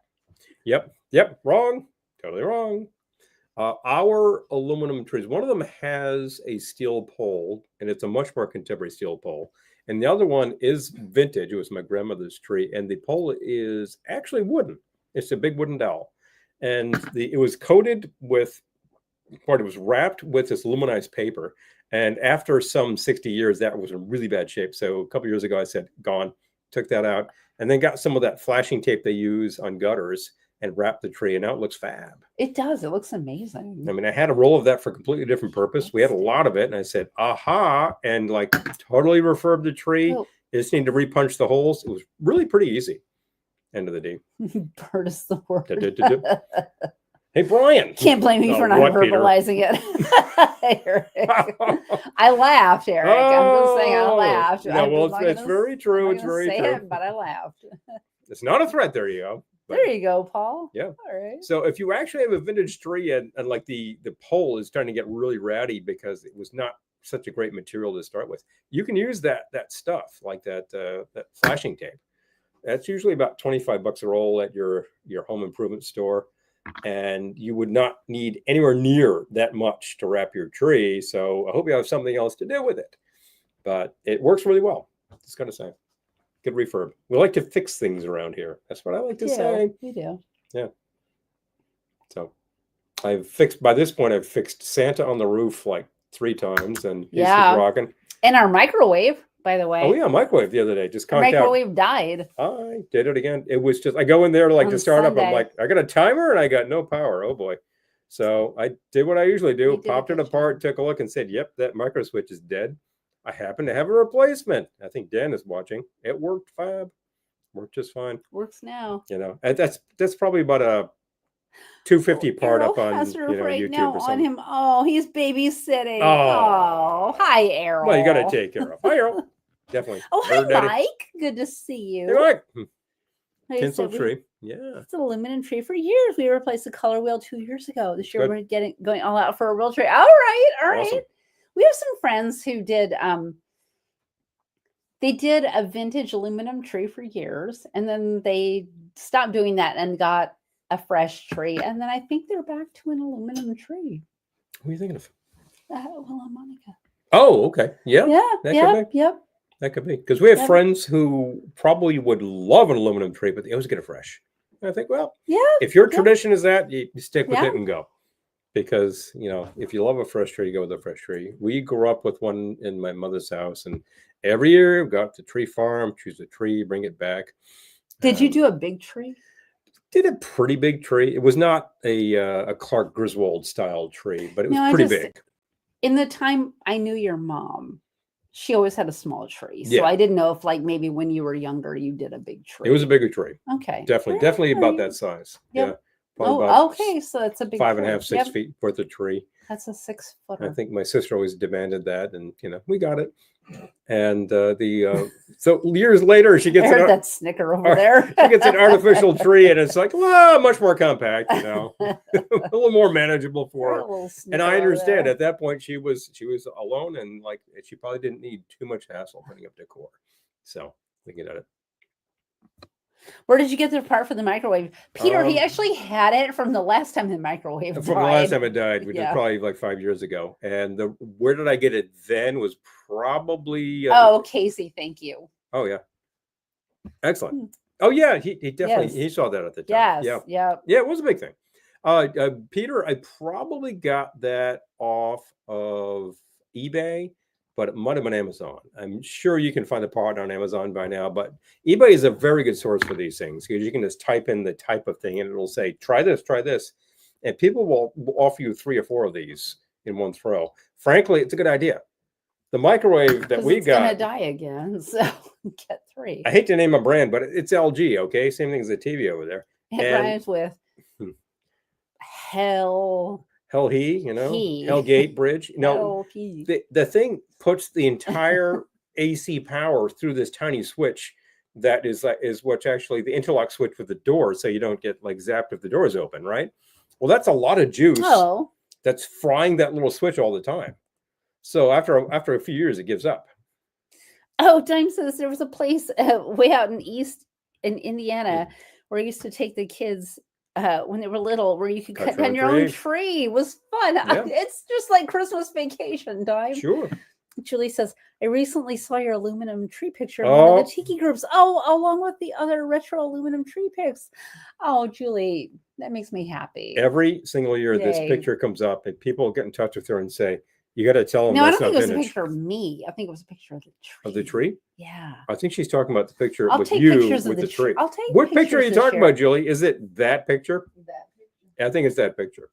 Yep. Wrong. Totally wrong. Our aluminum trees, one of them has a steel pole, and it's a much more contemporary steel pole. And the other one is vintage. It was my grandmother's tree, and the pole is actually wooden. It's a big wooden dowel. And it was coated with, it was wrapped with this aluminized paper. And after some 60 years, that was in really bad shape. So a couple of years ago, I said, gone, took that out, and then got some of that flashing tape they use on gutters and wrapped the tree, and now it looks fab. It does. It looks amazing. I mean, I had a roll of that for a completely different purpose. We had a lot of it, and I said, aha, and totally refurb the tree. You just need to repunch the holes. It was really pretty easy. End of the day. Bird is the word. Hey, Brian. Can't blame me for not verbalizing it. I laughed, Eric. I'm just saying I laughed. No, well, it's very true. It's very true. But I laughed. It's not a threat. There you go. But, there you go, Paul. Yeah. All right. So if you actually have a vintage tree and the pole is starting to get really ratty because it was not such a great material to start with, you can use that stuff, like that flashing tape. That's usually about $25 a roll at your home improvement store. And you would not need anywhere near that much to wrap your tree. So I hope you have something else to do with it. But it works really well. Just gotta say. Good refurb. We like to fix things around here. That's what I like to say. We do. Yeah. So by this point, I've fixed Santa on the roof 3 times, and he's rocking. And our microwave, by the way. Oh yeah, microwave the other day just conked out. Microwave died. I did it again. It was just, I go in there to start up. I'm like, I got a timer and I got no power. Oh boy. So I did what I usually do, popped it apart, took a look and said, yep, that micro switch is dead. I happen to have a replacement. I think Dan is watching. It worked fab. Worked just fine. Works now. That's probably about a 250 part up on right YouTube now or something. On him. Oh, he's babysitting. Oh, hi, Errol. Well, you got to take care of. Hi, Errol. Definitely. Oh, hi, Mike. Good to see you. Hey, Mike. Tinsel tree. Yeah. It's an aluminum tree for years. We replaced the color wheel 2 years ago. This year we're going all out for a real tree. All right. Awesome. We have some friends who did they did a vintage aluminum tree for years, and then they stopped doing that and got a fresh tree, and then I think they're back to an aluminum tree. What are you thinking of? Monica. Oh, okay. Yeah. Yep. That could be, because we have friends who probably would love an aluminum tree, but they always get it fresh. And I think, well, if your tradition is that, you stick with it and go. Because, if you love a fresh tree, you go with a fresh tree. We grew up with one in my mother's house, and every year we go out to tree farm, choose a tree, bring it back. Did you do a big tree? did a pretty big tree. It was not a Clark Griswold style tree, but it was pretty big. In the time I knew your mom, she always had a small tree. So Yeah. I didn't know if like maybe when you were younger, you did a big tree. It was a bigger tree. Okay. Definitely about that size. Yep. Yeah. Oh, okay. So that's a big 5.5, 6 feet worth of tree. That's a 6 footer. I think my sister always demanded that, and we got it. And so years later, she gets that snicker over there. She gets an artificial tree, and it's like, well, much more compact, a little more manageable for her. And I understand at that point she was alone, and like she probably didn't need too much hassle putting up decor. So we get at it. Where did you get the part for the microwave? Peter, he actually had it from the last time the microwave died. From the last time it died, which is probably like 5 years ago. And where did I get it then was probably... Casey, thank you. Oh, yeah. Excellent. Oh, yeah, he definitely, he saw that at the time. Yes, yeah. Yeah, it was a big thing. Peter, I probably got that off of eBay, but it might have been Amazon. I'm sure you can find the part on Amazon by now, but eBay is a very good source for these things because you can just type in the type of thing and it'll say, try this. And people will offer you 3 or 4 of these in one throw. Frankly, it's a good idea. The microwave that we got... It's going to die again, so get 3. I hate to name a brand, but it's LG, okay? Same thing as the TV over there. It rhymes with hell... Hellgate Bridge. No, the thing puts the entire AC power through this tiny switch that is what's actually the interlock switch with the door, so you don't get like zapped if the door is open, right? Well, that's a lot of juice that's frying that little switch all the time. So after a few years, it gives up. Oh, Dime says there was a place way out in Indiana where I used to take the kids when they were little, where you could cut down your own tree. It was fun. Yeah. It's just like Christmas vacation, Dime. Sure. Julie says, I recently saw your aluminum tree picture in one of the tiki groups. Oh, along with the other retro aluminum tree pics. Oh, Julie, that makes me happy. Every single year this picture comes up and people get in touch with her and say, you got to tell them. No, I don't think it was a picture of me. I think it was a picture of the tree. Of the tree? Yeah. I think she's talking about the picture with you with the tree. I'll take what picture are you talking about, Julie? Is it that picture? That picture. I think it's that picture.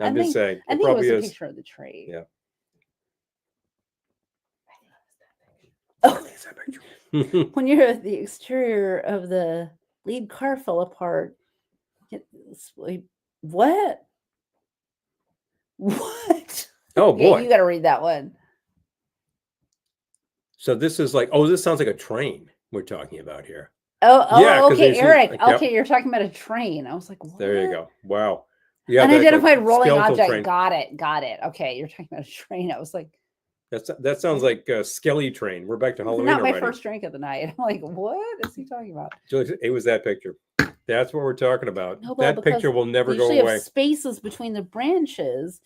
I'm just saying. I think it was a picture of the tree. Yeah. Oh, it's that picture. When you're at the exterior of the lead car fell apart. What? What? Oh boy. You got to read that one. So this is like, this sounds like a train we're talking about here. Okay, Eric. Okay, you're talking about a train. I was like, what? There you go. Wow. Yeah. Unidentified rolling object. Train. Got it. Okay, you're talking about a train. I was like, that sounds like a Skelly train. We're back to Halloween. Not my first drink of the night. I'm like, what is he talking about? It was that picture. That's what we're talking about. That picture will never go away. Have spaces between the branches.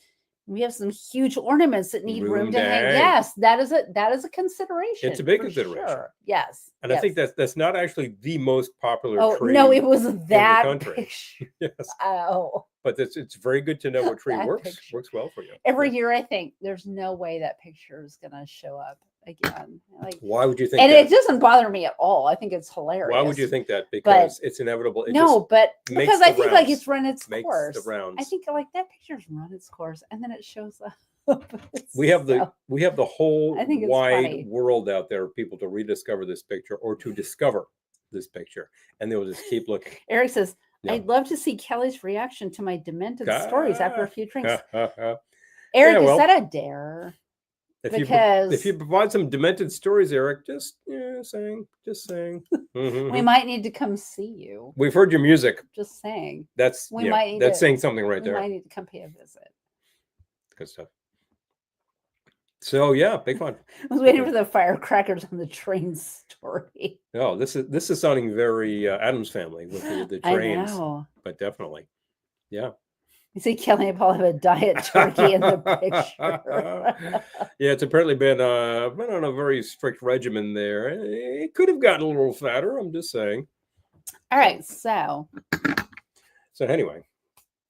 We have some huge ornaments that need room to hang. Yes, that is a consideration. It's a big consideration. Sure. Yes. And I think that's not actually the most popular tree. No, it was that picture. Yes. Oh. But it's very good to know what tree works well for you. Every year I think there's no way that picture is gonna show up again. Like, why would you think and it doesn't bother me at all. I think it's hilarious. Why would you think that? Because it's inevitable. Because I think like it's run its course. The rounds. I think like that picture's run its course and then it shows up. We have the whole wide world out there of people to rediscover this picture or to discover this picture, and they will just keep looking. Eric says, I'd love to see Kelly's reaction to my demented stories after a few drinks. Eric, is that a dare? If you provide some demented stories, Eric, just saying. We might need to come see you. We've heard your music. Just saying. That's saying something right there. We might need to come pay a visit. Good stuff. So big fun. I was waiting for the firecrackers on the train story. Oh, this is sounding very Addams Family with the trains. I know. But definitely, yeah. You see Kelly and Paul have a diet turkey in the picture. Yeah, it's apparently been on a very strict regimen there. It could have gotten a little fatter. I'm just saying. All right, so anyway.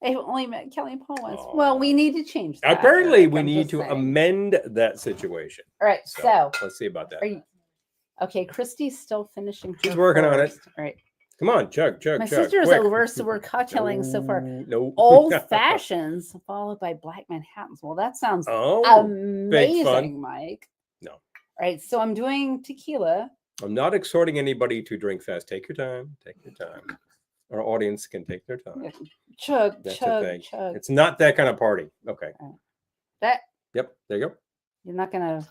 They've only met Kelly and Paul once. Well, we need to change that. Apparently, we need to amend that situation. All right, so let's see about that. Okay, Christy's still finishing. She's working on it. All right. Come on, chug. My sister's quick. over, so we're cocktailing so far. No. Old fashions followed by Black Manhattans. Well, that sounds amazing, Mike. No. All right, so I'm doing tequila. I'm not exhorting anybody to drink fast. Take your time. Our audience can take their time. Chug. It's not that kind of party. Okay. That. Yep. There you go. You're not gonna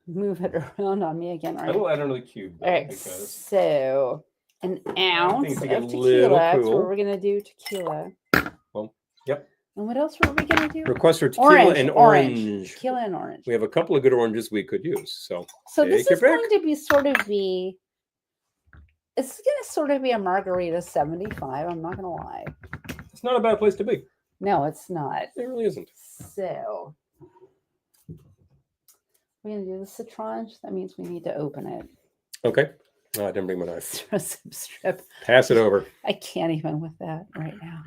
move it around on me again, right? I will add another cube. All right. So an ounce of tequila. That's what we're gonna do. Tequila. Well, yep. And what else were we gonna do? Request for tequila and orange. Tequila and orange. We have a couple of good oranges we could use. So this is going to be it's going to sort of be a margarita 75. I'm not going to lie. It's not a bad place to be. No, it's not. It really isn't. So we're going to do the citron. That means we need to open it. Okay. Oh, I didn't bring my knife. Strip. Pass it over. I can't even with that right now.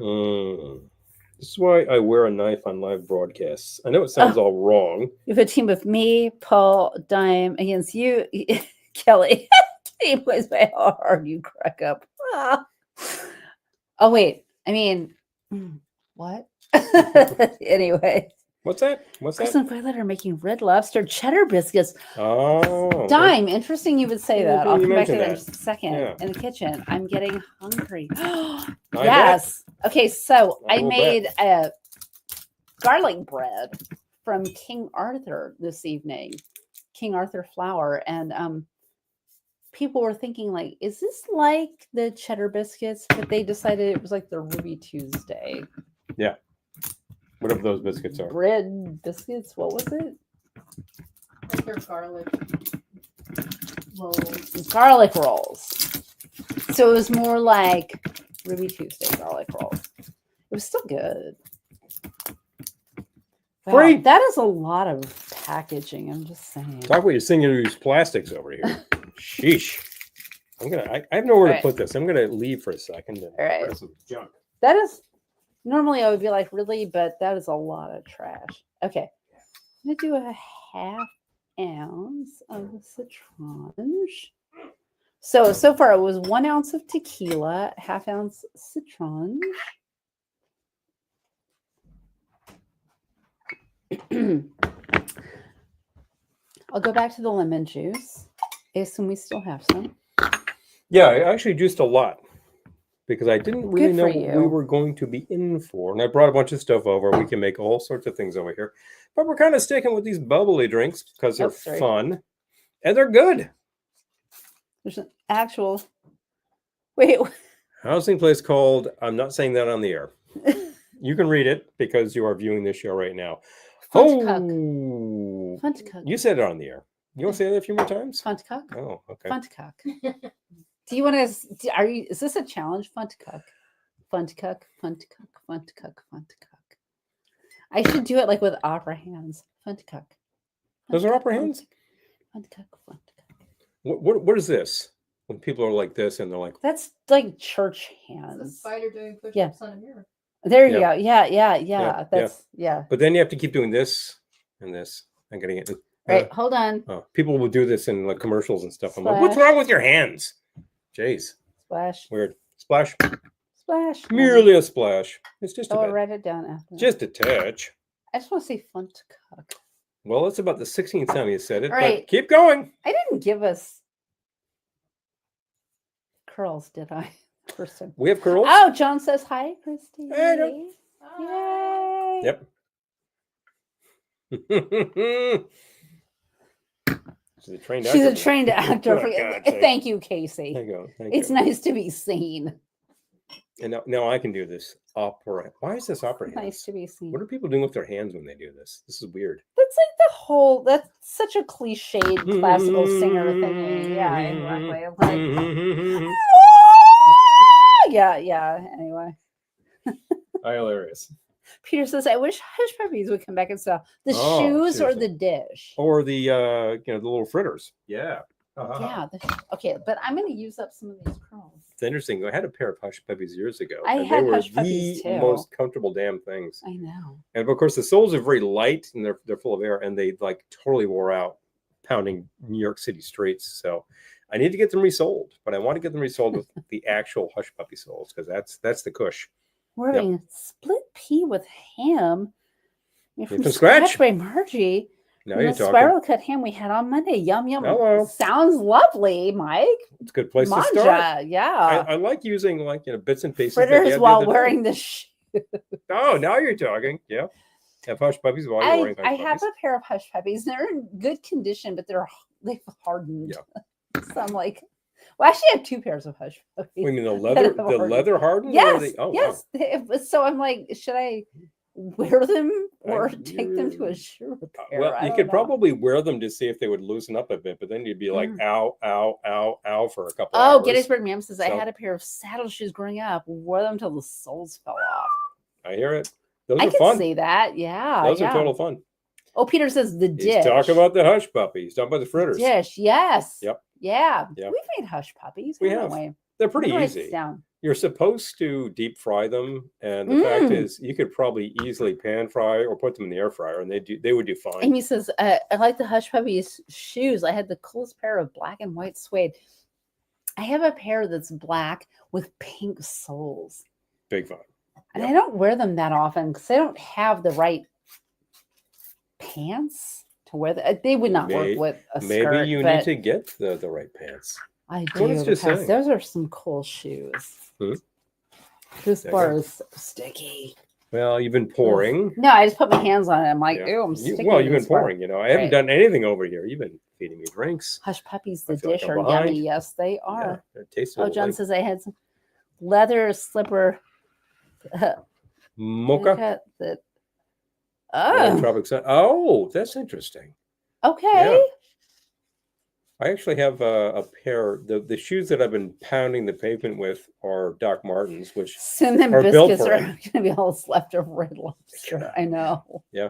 This is why I wear a knife on live broadcasts. I know it sounds all wrong. You have a team of me, Paul, Dime against you, Kelly. He plays by how hard you crack up. Oh, wait. I mean, what? Anyway. What's that? Chris and Violet are making red lobster cheddar biscuits. Oh. Dime. Interesting you would say that. I'll come back to that in just a second. Yeah. In the kitchen. I'm getting hungry. Yes. Okay, so I made a garlic bread from King Arthur this evening. King Arthur flour. And people were thinking, like, is this like the cheddar biscuits? But they decided it was like the Ruby Tuesday. Yeah. Whatever those biscuits are. Bread biscuits. What was it? I think they're garlic rolls. Garlic rolls. So it was more like Ruby Tuesday garlic rolls. It was still good. Wow, Great. That is a lot of packaging. I'm just saying. Talk about you single-use plastics over here. Sheesh. I have nowhere to put this. I'm gonna leave for a second and grab some junk. That is normally I would be like, really, but that is a lot of trash. Okay. I'm gonna do a half ounce of citron. So far it was 1 ounce of tequila, half ounce citron. I'll go back to the lemon juice. I assume we still have some. Yeah, I actually juiced a lot because I didn't really know what you. we were going to be in for. And I brought a bunch of stuff over. We can make all sorts of things over here. But we're kind of sticking with these bubbly drinks because they're fun and they're good. There's an actual... Wait. Housing place called... I'm not saying that on the air. You can read it because you are viewing this show right now. Fun to cook. You said it on the air. You want to say that a few more times? Fun to cook. Oh, okay. Fun to cook. Do you want to? Is this a challenge? Fun to cook. Fun to cook. Fun to cook. Fun to cook. Fun to cook. I should do it like with opera hands. Fun to cook. Those are opera hands. Fun to cook. Fun to cook. What is this? When people are like this and they're like, that's like church hands. It's a spider doing push-ups on a mirror. There you go. Yeah. That's. But then you have to keep doing this and this and getting it. Right, hold on. People will do this in like commercials and stuff. I'm like, what's wrong with your hands? Jeez. Splash. Weird. Splash. Splash. Merely a splash. It's just I'll write it down after. Just a touch. I just want to say fun to cook. Well, it's about the 16th time you said it. All right. But keep going. I didn't give us curls, did I? Person. We have curls. Oh, John says hi, Christy. Hey, yay. Yep. She's a trained actor. Thank you, Casey. There you go. It's nice to be seen. And now I can do this opera. Why is this opera? Nice to be seen. What are people doing with their hands when they do this? This is weird. That's like the whole. That's such a cliched classical singer thing. Yeah, exactly. Like, yeah. Anyway. Hilarious. Peter says, "I wish hush puppies would come back and sell the shoes seriously. or the dish or the the little fritters." Yeah. Yeah. Okay, but I'm going to use up some of these curls. It's interesting. I had a pair of hush puppies years ago. I had hush puppies too. Most comfortable damn things. I know. And of course, the soles are very light and they're full of air, and they like totally wore out pounding New York City streets. So I need to get them resold, but I want to get them resold with the actual hush puppy souls because that's the kush. We're having split pea with ham from scratch by Margie. Now you're talking. Spiral cut ham we had on Monday. Yum, yum. Hello. Sounds lovely, Mike. It's a good place to start. Yeah. I like using bits and pieces. Fritters while wearing the shoe. Oh, now you're talking. Yeah. Have hush puppies while you're wearing hush puppies. I have a pair of hush puppies. They're in good condition, but they've hardened. Yeah. So I'm like, well, actually, I have 2 pairs of hush puppies. You mean the leather hardened? Yes. Yes. Wow. So I'm like, should I wear them or take them to a shoe repair? Well, you could probably wear them to see if they would loosen up a bit, but then you'd be like, ow, ow, ow, ow for a couple hours. Oh, Gettysburg Ma'am says, I had a pair of saddle shoes growing up, wore them till the soles fell off. I hear it. Those I are can fun. see that. Yeah. Those are total fun. Oh, Peter says the dish. He's talking about the hush puppies. Talking about the fritters. Dish, yes. Yep. Yeah. We've made hush puppies. We have. They're pretty easy. You're supposed to deep fry them, and the fact is, you could probably easily pan fry or put them in the air fryer, and they would do fine. Amy says, I like the hush puppies shoes. I had the coolest pair of black and white suede. I have a pair that's black with pink soles. Big fun. And I don't wear them that often because I don't have the right pants to wear them. They would not work with a skirt. Maybe you need to get the right pants. I do. Because those are some cool shoes. This bar is so sticky. Well, you've been pouring. No, I just put my hands on it. I'm like, ew, I'm sticky. Well, you've been pouring. I haven't done anything over here. You've been feeding me drinks. Hush puppies, the dish are yummy. Yes, they are. Yeah, John says I had some leather slipper. Mocha. Oh, oh, that's interesting. Okay. Yeah. I actually have a pair. The shoes that I've been pounding the pavement with are Doc Martens, which soon them biscuits are going to be all that's left of Red Lobster. God. I know. Yeah.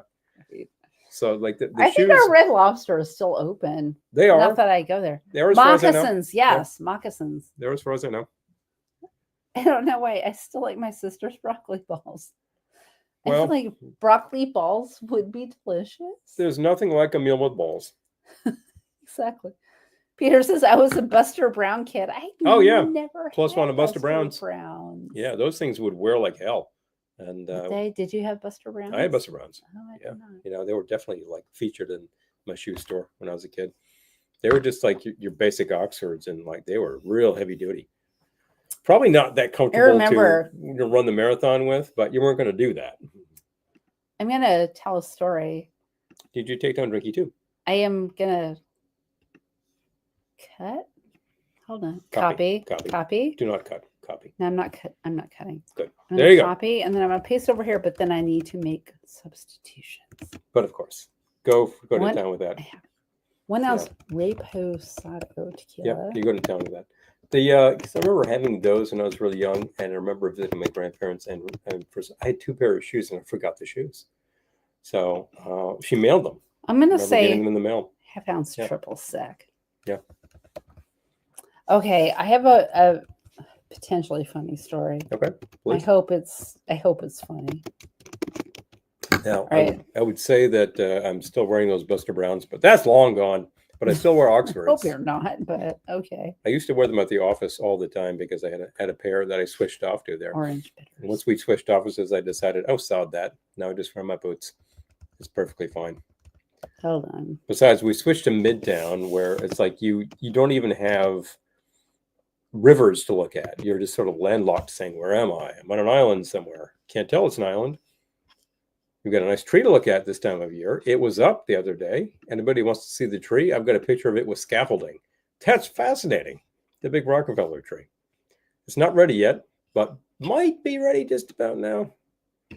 So like the I shoes, think our Red Lobster is still open. They are. Not that I go there. They're as moccasins, yes, moccasins. They're as far as I know. I don't know why. I still like my sister's broccoli balls. Well, I feel like broccoli balls would be delicious. There's nothing like a meal with balls. Exactly. Peter says, I was a Buster Brown kid. Never plus one of Buster Browns. Browns. Yeah, those things would wear like hell. And did you have Buster Browns? I had Buster Browns. Oh, I did not. They were definitely like featured in my shoe store when I was a kid. They were just like your basic Oxfords, and like they were real heavy duty. Probably not that comfortable to run the marathon with, but you weren't going to do that. I'm going to tell a story. Did you take down Drinky too? I am going to cut. Hold on. Copy. Do not cut. Copy. No, I'm not cutting. Good. There you go. Copy, and then I'm going to paste over here, but then I need to make substitutions. But of course, go to town with that. 1 ounce Reposado tequila. Yeah, you go to town with that. Because I remember having those when I was really young, and I remember visiting my grandparents, and I had 2 pairs of shoes, and I forgot the shoes. So she mailed them. I'm going to say getting them in the mail. Half ounce triple sec. Yeah. Okay, I have a potentially funny story. Okay. Please. I hope it's funny. Now, right. I would say that I'm still wearing those Buster Browns, but that's long gone. But I still wear Oxfords. I hope you're not, but okay. I used to wear them at the office all the time because I had a pair that I switched off to there. Orange bitters. And once we switched offices, I decided, sod that. Now I just wear my boots. It's perfectly fine. Hold on. Besides, we switched to Midtown, where it's like you don't even have rivers to look at. You're just sort of landlocked, saying, "Where am I? I'm on an island somewhere. Can't tell it's an island." We've got a nice tree to look at this time of year. It was up the other day. Anybody wants to see the tree? I've got a picture of it with scaffolding. That's fascinating. The big Rockefeller tree. It's not ready yet, but might be ready just about now.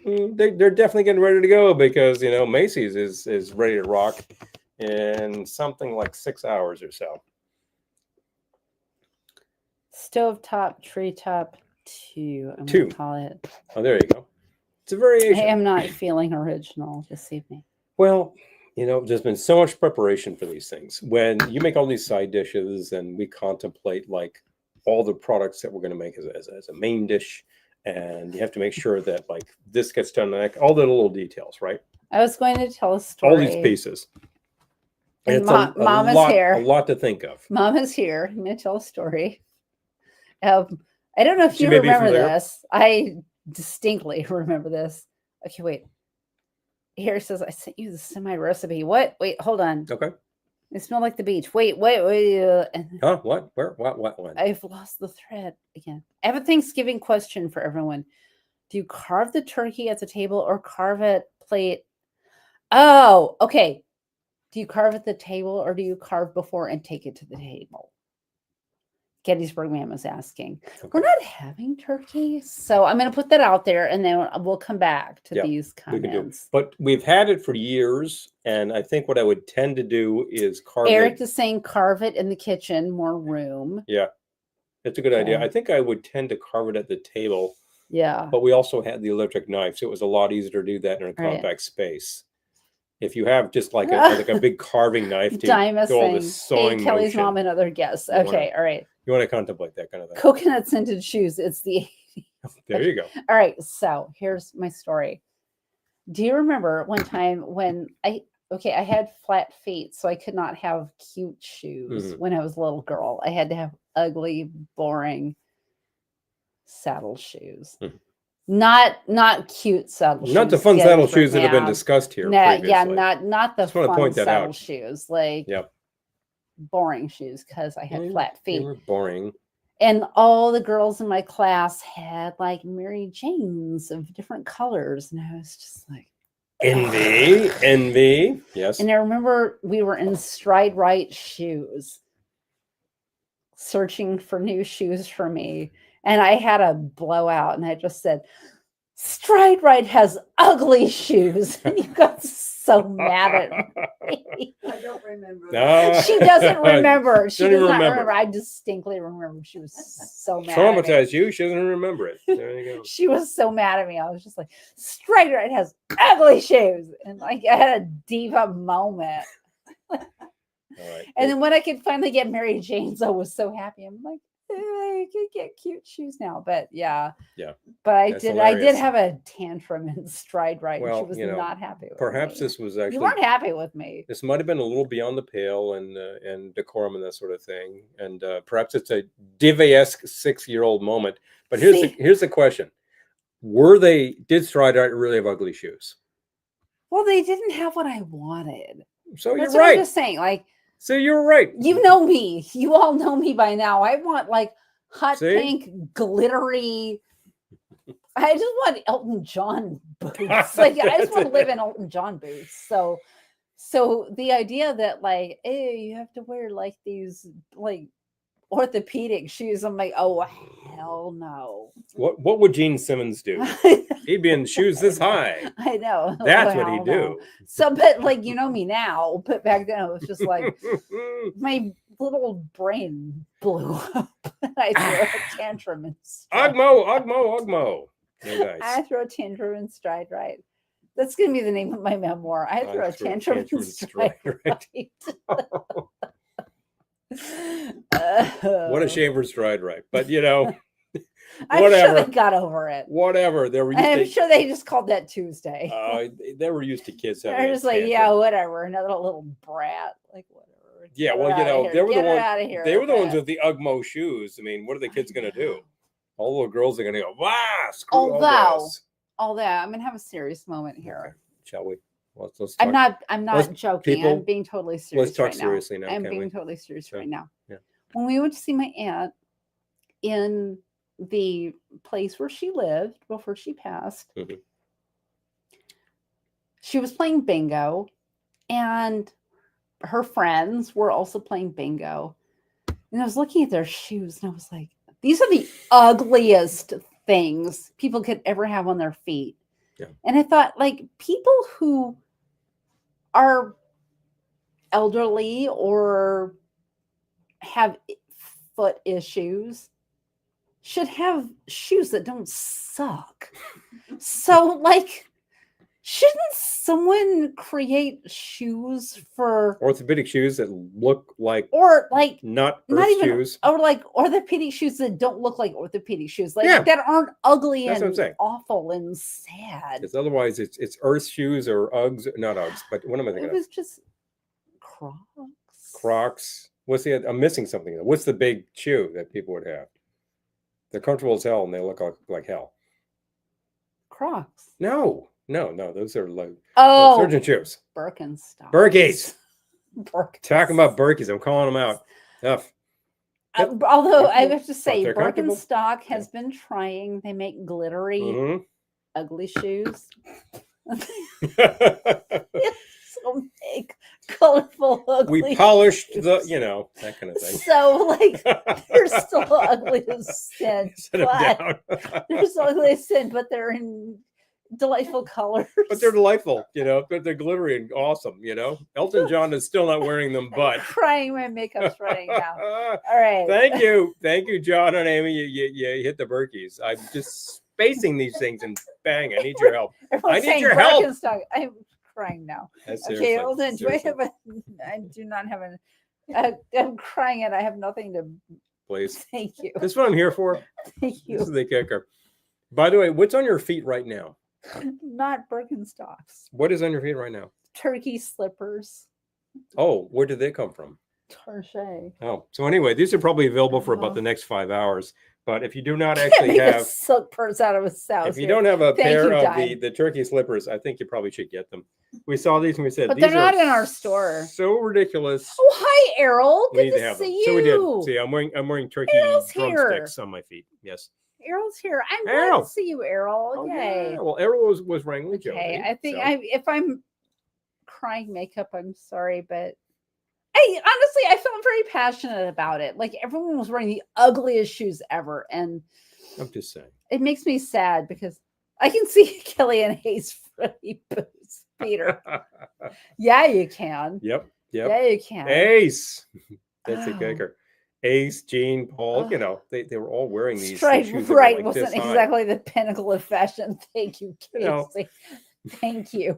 They're definitely getting ready to go because, Macy's is ready to rock in something like 6 hours or so. Stovetop, treetop 2. I'm going to call it. Oh, there you go. It's a variation. I am not feeling original this evening. Well, there's been so much preparation for these things. When you make all these side dishes and we contemplate like all the products that we're going to make as a main dish, and you have to make sure that like this gets done, like all the little details, right? I was going to tell a story. All these pieces. And Mom is here. A lot to think of. Mom is here. I'm going to tell a story. I don't know if you remember this. I distinctly remember this. Okay, wait. Here it says, I sent you the semi recipe. What? Wait, hold on. Okay. It smelled like the beach. Wait. Huh? What? Where? What? I've lost the thread again. I have a Thanksgiving question for everyone. Do you carve the turkey at the table or carve it plate? Oh, okay. Do you carve at the table or do you carve before and take it to the table? Gettysburg Man was asking. Okay. We're not having turkey, so I'm going to put that out there, and then we'll come back to these comments. But we've had it for years, and I think what I would tend to do is carve Eric is saying carve it in the kitchen, more room. Yeah, that's a good idea. I think I would tend to carve it at the table. Yeah. But we also had the electric knife, so it was a lot easier to do that in a compact space. If you have just like a big carving knife to do all this sewing Kelly's motion, mom and other guests. Okay, all right. You want to contemplate that kind of thing. Coconut scented shoes. It's the 80s. There you go. All right, so here's my story. Do you remember one time when I had flat feet, so I could not have cute shoes when I was a little girl. I had to have ugly, boring saddle shoes. Not cute saddle shoes. Not the fun saddle shoes that have been discussed here. Previously. Yeah, not the fun saddle shoes. Like boring shoes because I had flat feet. They were boring. And all the girls in my class had like Mary Janes of different colors. And I was just like, envy. Yes. And I remember we were in Stride Right shoes, searching for new shoes for me. And I had a blowout and I just said, Stride Right has ugly shoes. And you got so mad at me. I don't remember. No. She doesn't remember. She does not remember. I distinctly remember. She was so mad. Traumatized you. She doesn't remember it. There you go. She was so mad at me. I was just like, Stride Right has ugly shoes. And like I had a diva moment. All right. And then when I could finally get Mary Jane's, I was so happy. I'm like, I could get cute shoes now, but yeah. But I did have a tantrum in Stride Right. Well, she was not happy with perhaps me. This was actually you weren't happy with me. This might have been a little beyond the pale and decorum and that sort of thing, and perhaps it's a diva-esque 6-year-old moment. But here's the question: did Stride Right really have ugly shoes? Well, they didn't have what I wanted. So That's you're right. I'm just saying, like. So you're right. You know me. You all know me by now. I want like hot pink, glittery. I just want Elton John boots. Like I just want to live in Elton John boots. So the idea that like, hey, you have to wear like these like orthopedic shoes. I'm like, oh hell no. What would Gene Simmons do? He'd be in shoes this high. I know. That's what he'd do. So, but like you know me now, but back then it was just like my little brain blew up. I threw a tantrum and Ugmo. Nice. I throw a tantrum and Stride Right. That's gonna be the name of my memoir. I throw a tantrum and Stride Right. What a shame for Stride Right, but you know, I'm sure they got over it. Whatever. I'm sure they just called that Tuesday. They were used to kids. They're just like, yeah, whatever. Another little brat, like whatever. Yeah, well, you know, they were the ones. They were the ones with the Ugmo shoes. I mean, what are the kids gonna do? All the little girls are gonna go, wow, screw all this. Although I'm gonna have a serious moment here. Okay. Shall we? Let's talk. I'm not joking. I'm being totally serious. Let's talk seriously now. I'm being totally serious right now. Yeah. When we went to see my aunt in the place where she lived before she passed, she was playing bingo, and her friends were also playing bingo. And I was looking at their shoes, and I was like, these are the ugliest things people could ever have on their feet. Yeah. And I thought, like, people who are elderly or have foot issues should have shoes that don't suck. So, like, shouldn't someone create shoes for orthopedic shoes that look like, or like not even shoes, or like orthopedic shoes that don't look like orthopedic shoes, like that aren't ugly and awful and sad? Because otherwise, it's earth shoes or Uggs, not Uggs, but what am I thinking? It was just Crocs. What's the? I'm missing something. What's the big shoe that people would have? They're comfortable as hell and they look like hell. Crocs. No. Those are like surgeon shoes. Birkenstocks. Birkies. Talking about Birkies. I'm calling them out. Tough. Although I have to say, Birkenstock has been trying. They make glittery, ugly shoes. So make colorful, ugly. We polished that kind of thing. So like they're still ugly as sin. They're still ugly as sin, but they're in delightful colors. But they're delightful, but they're glittery and awesome, Elton John is still not wearing them, but crying my makeup's running now. All right. Thank you, John and Amy. You hit the Birkies. I'm just spacing these things and bang, I need your help. I need your help. I'm crying now. Okay, Elton, I do not have I'm crying and I have nothing to. Please. Thank you. This is what I'm here for. Thank you. This is the kicker. By the way, what's on your feet right now? Not Birkenstocks. What is on your feet right now? Turkey slippers. Oh, where did they come from? Target. Oh, so anyway, these are probably available for about the next 5 hours. But if you do not actually have silk purse out of a south, if you don't have a pair of the turkey slippers, I think you probably should get them. We saw these and we said, but these they're not in our store. So ridiculous. Oh, hi, Errol. Good to see you. So we did. See, I'm wearing turkey drumsticks on my feet. Yes. Errol's here. I'm glad to see you, Errol. Oh, yay. Yeah. Well, Errol was wrangling Joe. Okay, I think if I'm crying makeup, I'm sorry, but honestly, I felt very passionate about it. Like everyone was wearing the ugliest shoes ever, and I'm just saying it makes me sad because I can see Kelly and Hayes' Freddy boots, Peter. Yeah, you can. Yep. Yeah, you can. Ace. That's a kicker. Ace, Jean, Paul, they were all wearing these shoes. Right, wasn't exactly the pinnacle of fashion. Thank you, Casey. Thank you.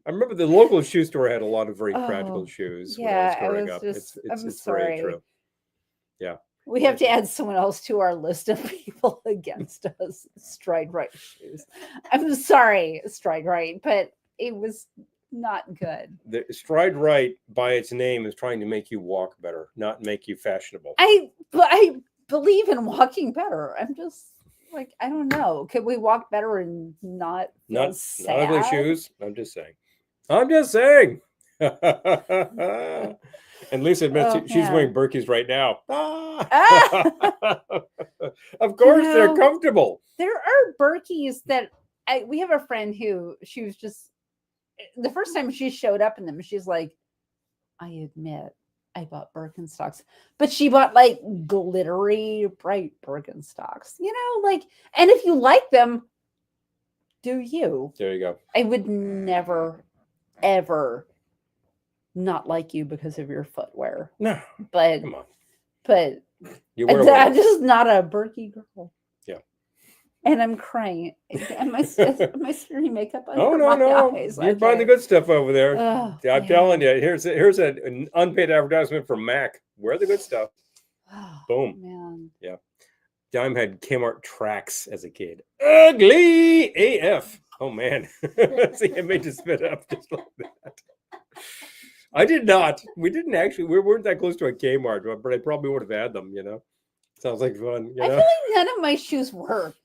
I remember the local shoe store had a lot of very practical shoes when I was growing up. It's very true. Yeah. We have to add someone else to our list of people against us. Stride Right shoes. I'm sorry, Stride Right, but it was not good. The Stride Right by its name is trying to make you walk better, not make you fashionable. I believe in walking better. I'm just like, I don't know. Could we walk better and not sad? Ugly shoes? I'm just saying. And Lisa admits she's wearing Birkies right now. Of course, they're comfortable. There are Birkies that we have a friend who she was just the first time she showed up in them, she's like, I admit I bought Birkenstocks, but she bought like glittery, bright Birkenstocks, and if you like them, do you? There you go. I would never, ever not like you because of your footwear. No, but come on. But I'm just not a Birky girl. Yeah. And I'm crying. Am I smearing makeup on no. eyes? You find the good stuff over there. I'm telling you. Here's an unpaid advertisement from Mac. Wear the good stuff. Boom. Man. Yeah. Dime had Kmart tracks as a kid. Ugly AF. Oh man. See, it made you spit up just like that. I did not. We didn't actually. We weren't that close to a Kmart, but I probably would have had them. Sounds like fun. I feel like none of my shoes were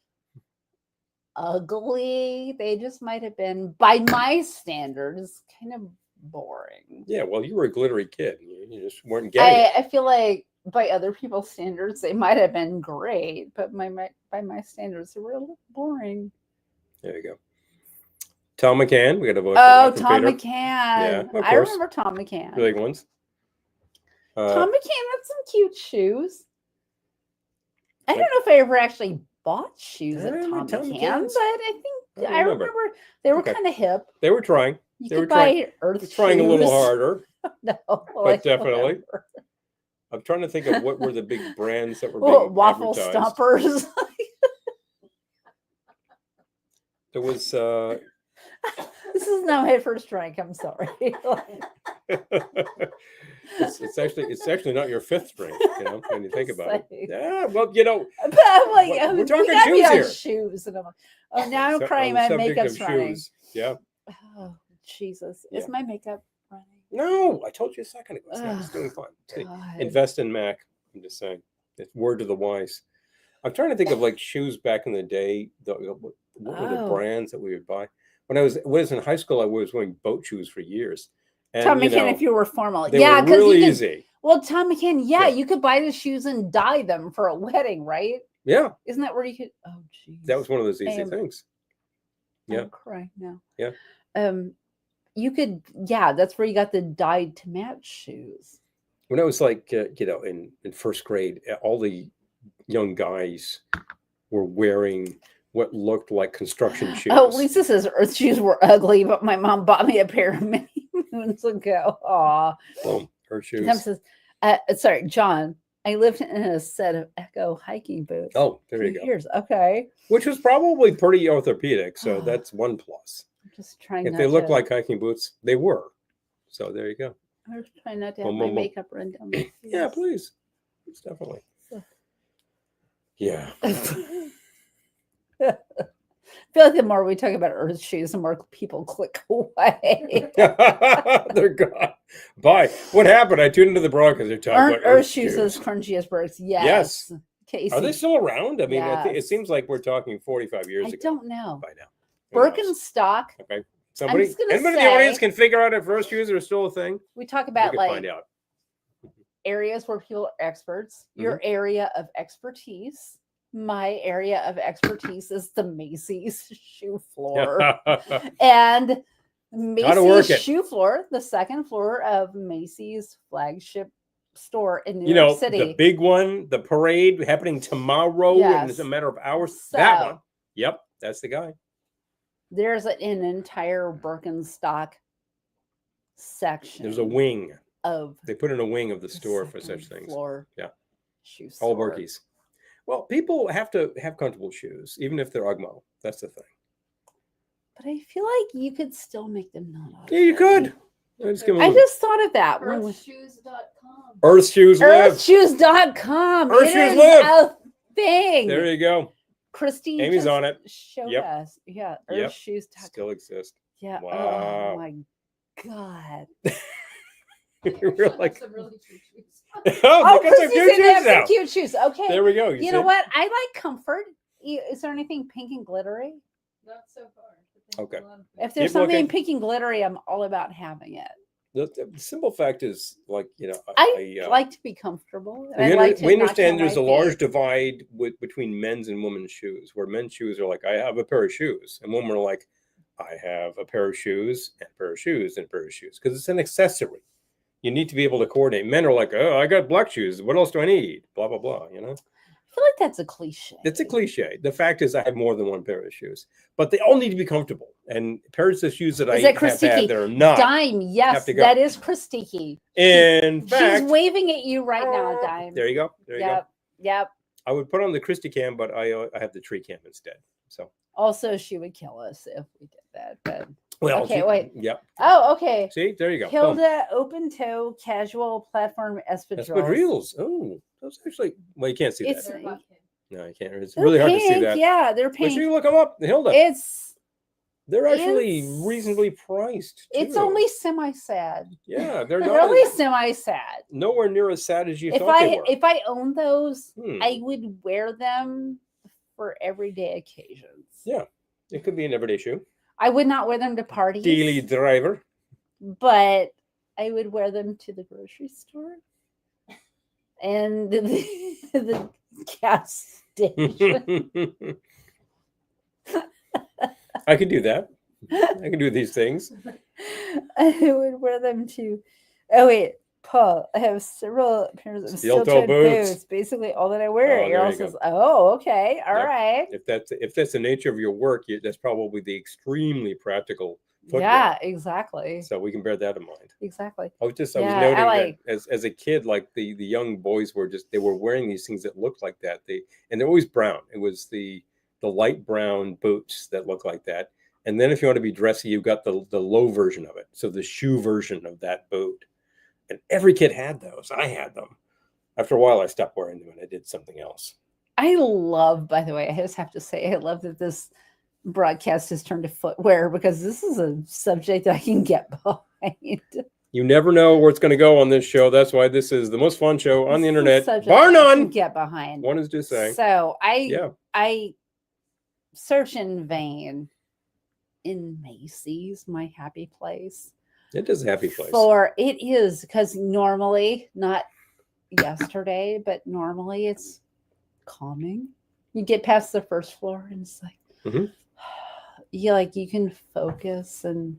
ugly. They just might have been, by my standards, kind of boring. Yeah, well, you were a glittery kid. You just weren't getting it. I feel like by other people's standards, they might have been great, but by my standards, they were a little boring. There you go. Tom McCann. We got a vote. Oh, Tom McCann. Yeah, of course. I remember Tom McCann. Big ones. Tom McCann had some cute shoes. I don't know if I ever actually bought shoes at Tom McCann, but I remember they were kind of hip. They were trying. They were trying a little harder. No, but definitely. Whatever. I'm trying to think of what were the big brands that were being Waffle advertised. Stompers. There was. This is not my first drink. I'm sorry. It's actually not your fifth drink, when you think about it. Yeah, well, but I'm like, we're talking shoes here. Shoes, and I'm like, oh, now I'm crying. My makeup's running. Shoes. Yeah. Oh, Jesus! Is my makeup running? No, I told you a second ago. It's not just doing fun. Invest in Mac. I'm just saying. It's word to the wise. I'm trying to think of like shoes back in the day. What were the brands that we would buy? When I was in high school, I was wearing boat shoes for years. And, Tom McCann, if you were formal. They were really easy. Well, Tom McCann, you could buy the shoes and dye them for a wedding, right? Yeah. Isn't that where you could? Oh, geez. That was one of those easy things. Yeah. I'm crying now. Yeah. You could, that's where you got the dyed to match shoes. When I was like, in first grade, all the young guys were wearing what looked like construction shoes. Oh, Lisa says Earth shoes were ugly, but my mom bought me a pair many moons ago. Aw. Oh, Earth shoes. Tom says, sorry, John, I lived in a set of Echo hiking boots. Oh, there you go. Years. Okay. Which was probably pretty orthopedic, so that's one plus. I'm just trying if they look like hiking boots, they were. So there you go. I was trying not to have my makeup run down my face. Yeah, please. It's definitely. Yeah. I feel like the more we talk about Earth shoes, the more people click away. They're gone. Bye. What happened? I tuned into the broadcast. They're talking about Earth shoes as crunchy as bricks. Yes. Casey. Are they still around? I mean, it seems like we're talking 45 years ago. I don't know. By now. Birkenstock. Okay. Anybody in the audience can figure out if Earth shoes are still a thing? We talk about find out. Areas where people are experts. Your area of expertise. My area of expertise is the Macy's shoe floor. And Macy's shoe floor, the second floor of Macy's flagship store in New York City. The big one, the parade happening tomorrow in a matter of hours. So, that one. Yep, that's the guy. There's an entire Birkenstock section. There's a wing. They put in a wing of the store for such things. Floor. Yeah. Shoe store. All Birkies. Well, people have to have comfortable shoes, even if they're Ugmo. That's the thing. But I feel like you could still make them not ugly. Yeah, you could. I just thought of that. Earthshoes.com. Earthshoes live. Earthshoes.com. Earthshoes live. A thing. There you go. Christy Amy's on it. Showed us. Yeah. Earthshoes.com. Still exist. Yeah. Wow. Oh my God. We're like some really cute shoes. Some cute shoes. Okay. There we go. You know what? I like comfort. Is there anything pink and glittery? Not so far. Okay. If there's something pink and glittery, I'm all about having it. The simple fact is, like, I like to be comfortable. We understand there's a large divide between men's and women's shoes, where men's shoes are like, I have a pair of shoes, and women are like, I have a pair of shoes and a pair of shoes and a pair of shoes, because it's an accessory. You need to be able to coordinate. Men are like, oh, I got black shoes. What else do I need? Blah, blah, blah, I feel like that's a cliche. It's a cliche. The fact is I have more than one pair of shoes, but they all need to be comfortable. And pairs of shoes that I have had that are not. Dime, yes, that is Christiki. In fact. She's waving at you right now, Dime. There you go. There you go. Yep. I would put on the Christy cam, but I have the tree cam instead. So. Also, she would kill us if we did that, but. Well, okay, wait. Yep. Oh, okay. See, there you go. Hilda open toe casual platform espadrilles. Espadrilles. Oh, those actually. Well, you can't see that. No, you can't. It's they're really hard pink, to see that. Yeah, they're pink. But you look them up, Hilda. They're actually reasonably priced. It's only semi-sad. Yeah, they're only semi-sad. Nowhere near as sad as you thought they were. If I owned those, I would wear them for everyday occasions. Yeah, it could be an everyday shoe. I would not wear them to parties. Daily driver. But I would wear them to the grocery store and the gas station. I could do that. I can do these things. I would wear them to. Oh wait, Paul. I have several pairs of steel-toed boots. Basically, all that I wear. You're also. Oh, okay, all right. If that's the nature of your work, that's probably the extremely practical footwear. Yeah, exactly. So we can bear that in mind. Exactly. I was noting that as a kid, like the young boys were wearing these things that looked like that. And they're always brown. It was the light brown boots that look like that. And then if you want to be dressy, you've got the low version of it. So the shoe version of that boot. And every kid had those. I had them. After a while, I stopped wearing them and I did something else. I love, by the way, I just have to say, I love that this broadcast has turned to footwear, because this is a subject I can get behind. You never know where it's going to go on this show. That's why this is the most fun show on the internet, bar none. Get behind. One is just saying. So I search in vain in Macy's, my happy place. It is a happy place. It is, because normally, not yesterday, but normally it's calming. You get past the first floor and it's like, you can focus and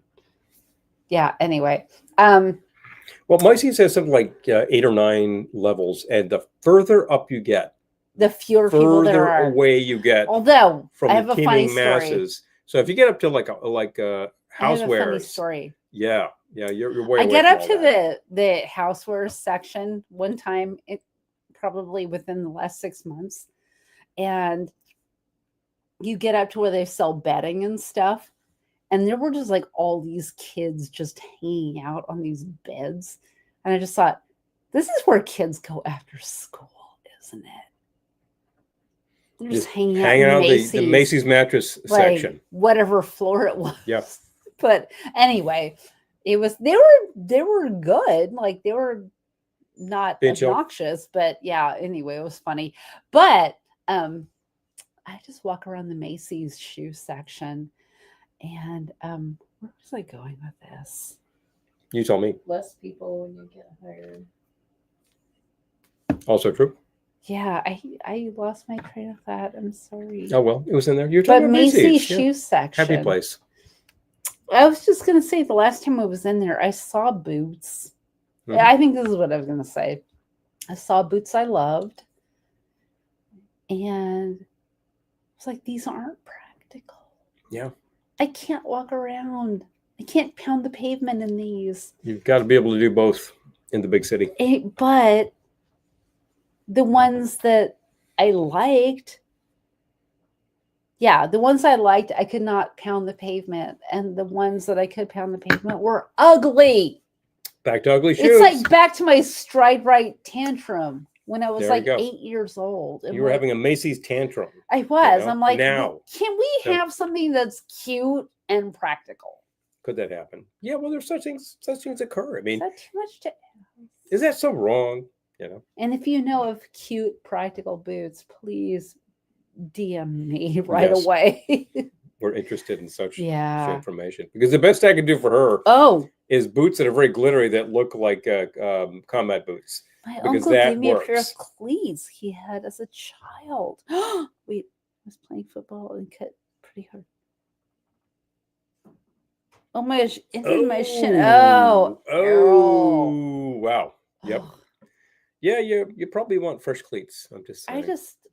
anyway. Well, Macy's has something like 8 or 9 levels, and the further up you get, the fewer people there are. Away you get. Although from I have the a funny masses. Story. So if you get up to like housewares, I have a funny story. Yeah, you're way. I get up to the housewares section one time, probably within the last 6 months, and you get up to where they sell bedding and stuff. And there were just like all these kids just hanging out on these beds. And I just thought, this is where kids go after school, isn't it? They're just hanging out in the Macy's mattress section. Whatever floor it was. Yeah. But anyway, they were good. Like, they were not obnoxious, but anyway, it was funny. But I just walk around the Macy's shoe section. And where was I going with this? You told me. Less people when you get hired. Also true. Yeah, I lost my train of thought. I'm sorry. Oh, well, it was in there. You're talking about Macy's shoe section. Happy place. I was just going to say, the last time I was in there, I saw boots. Mm-hmm. I think this is what I was going to say. I saw boots I loved. And I was like, these aren't practical. Yeah. I can't walk around. I can't pound the pavement in these. You've got to be able to do both in the big city. But the ones that I liked, I could not pound the pavement. And the ones that I could pound the pavement were ugly. Back to ugly shoes. It's like back to my stride right tantrum when I was 8 years old. You were having a Macy's tantrum. I was. You know? I'm like, now, can we have something that's cute and practical? Could that happen? Yeah, well, there's such things occur. I mean, that's too much to ask. Is that so wrong? You know. And if you know of cute, practical boots, please DM me right away. We're interested in such information, because the best I can do for her is boots that are very glittery that look like combat boots. My uncle gave me a pair of cleats he had as a child. Wait, I was playing football and cut pretty hard. Oh my gosh, into my shin. Oh, wow. Yep. Yeah, you probably want fresh cleats. I'm just saying.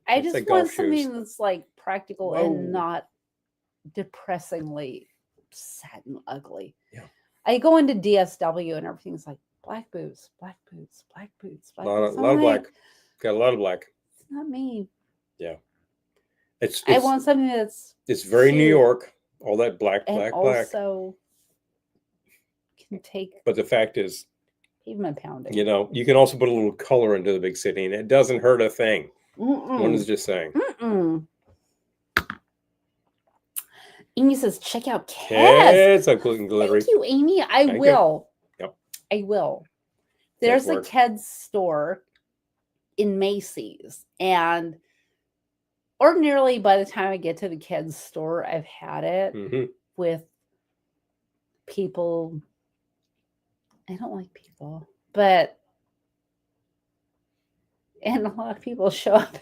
I just want something that's like practical and not depressingly sad and ugly. Yeah. I go into DSW and everything's like black boots, black boots, black boots, black boots. A lot of black. Got a lot of black. It's not me. Yeah. I want something that's it's very cute. New York. All that black. Also can take. But the fact is, pavement pounding. You know, you can also put a little color into the big city, and it doesn't hurt a thing. One is just saying. Amy says, check out Keds. It's gluten delivery. Thank you, Amy. I will. Yep. I will. There's a Keds store in Macy's, and ordinarily by the time I get to the Keds store, I've had it with people. I don't like people, and a lot of people show up at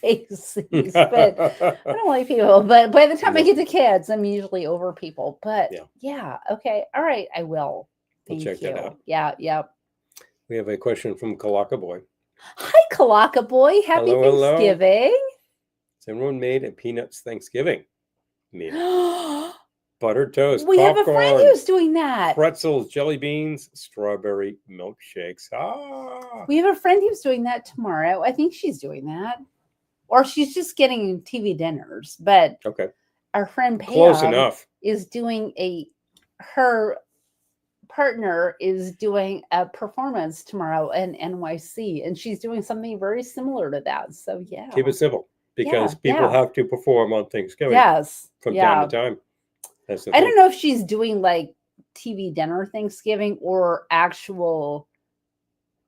Macy's, but I don't like people. But by the time I get to Keds, I'm usually over people. But okay, all right, I will. Thank you. That out. Yeah. We have a question from Kalaka Boy. Hi, Kalaka Boy. Happy Thanksgiving. Has everyone made a Peanuts Thanksgiving meal? Buttered toast, we popcorn, have a friend who's doing that. Pretzels, jelly beans, strawberry milkshakes. We have a friend who's doing that tomorrow. I think she's doing that. Or she's just getting TV dinners. But our friend Pam close enough is doing her partner is doing a performance tomorrow in NYC. And she's doing something very similar to that. So keep it simple. Because people have to perform on Thanksgiving. Yes. From time to time. I don't know if she's doing like TV dinner Thanksgiving or actual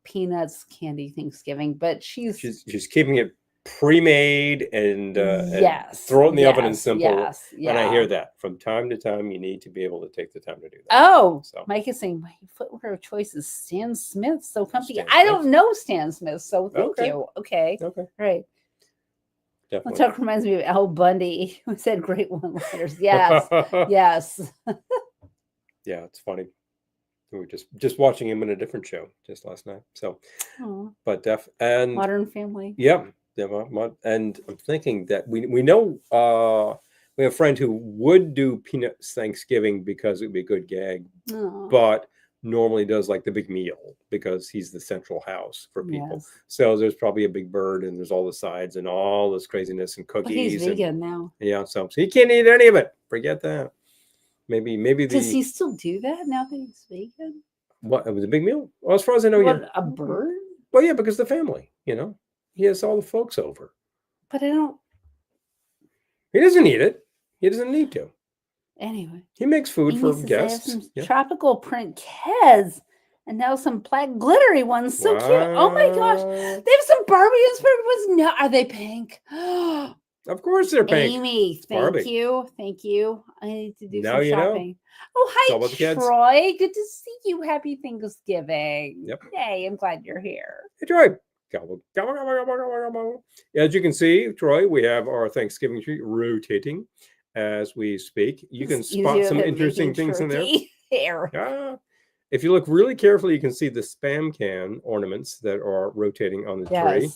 peanuts candy Thanksgiving, but she's keeping it pre-made and throw it in the oven and simple. And I hear that from time to time. You need to be able to take the time to do that. Oh, so. Mike is saying my footwear choice is Stan Smith, so comfy. I don't know Stan Smith, so thank you. Okay, right. Definitely. That reminds me of Al Bundy, who said great one-liners. Yes, yes. Yeah, it's funny. We were just watching him in a different show just last night. So, but and Modern Family. Yeah, and I'm thinking that we know we have a friend who would do Peanuts Thanksgiving because it would be a good gag, but normally does like the big meal because he's the central house for people. Yes. So there's probably a big bird and there's all the sides and all this craziness and cookies. But he's vegan now. Yeah, so he can't eat any of it. Forget that. Maybe does he still do that now that he's vegan? What, it was a big meal? Well, as far as I know, yeah. A bird? Well, yeah, because the family, he has all the folks over. But I don't. He doesn't eat it. He doesn't need to. Anyway, he makes food for guests. Tropical print Kez, and now some black glittery ones. So cute! Oh my gosh, they have some Barbie inspired ones. No, are they pink? Of course they're pink. Amy, thank you. I need to do some shopping. Oh, hi, Troy. Good to see you. Happy Thanksgiving. Yep. Yay, I'm glad you're here. Hey, Troy. As you can see, Troy, we have our Thanksgiving tree rotating as we speak. You can spot some interesting things in there. If you look really carefully, you can see the Spam can ornaments that are rotating on the tree.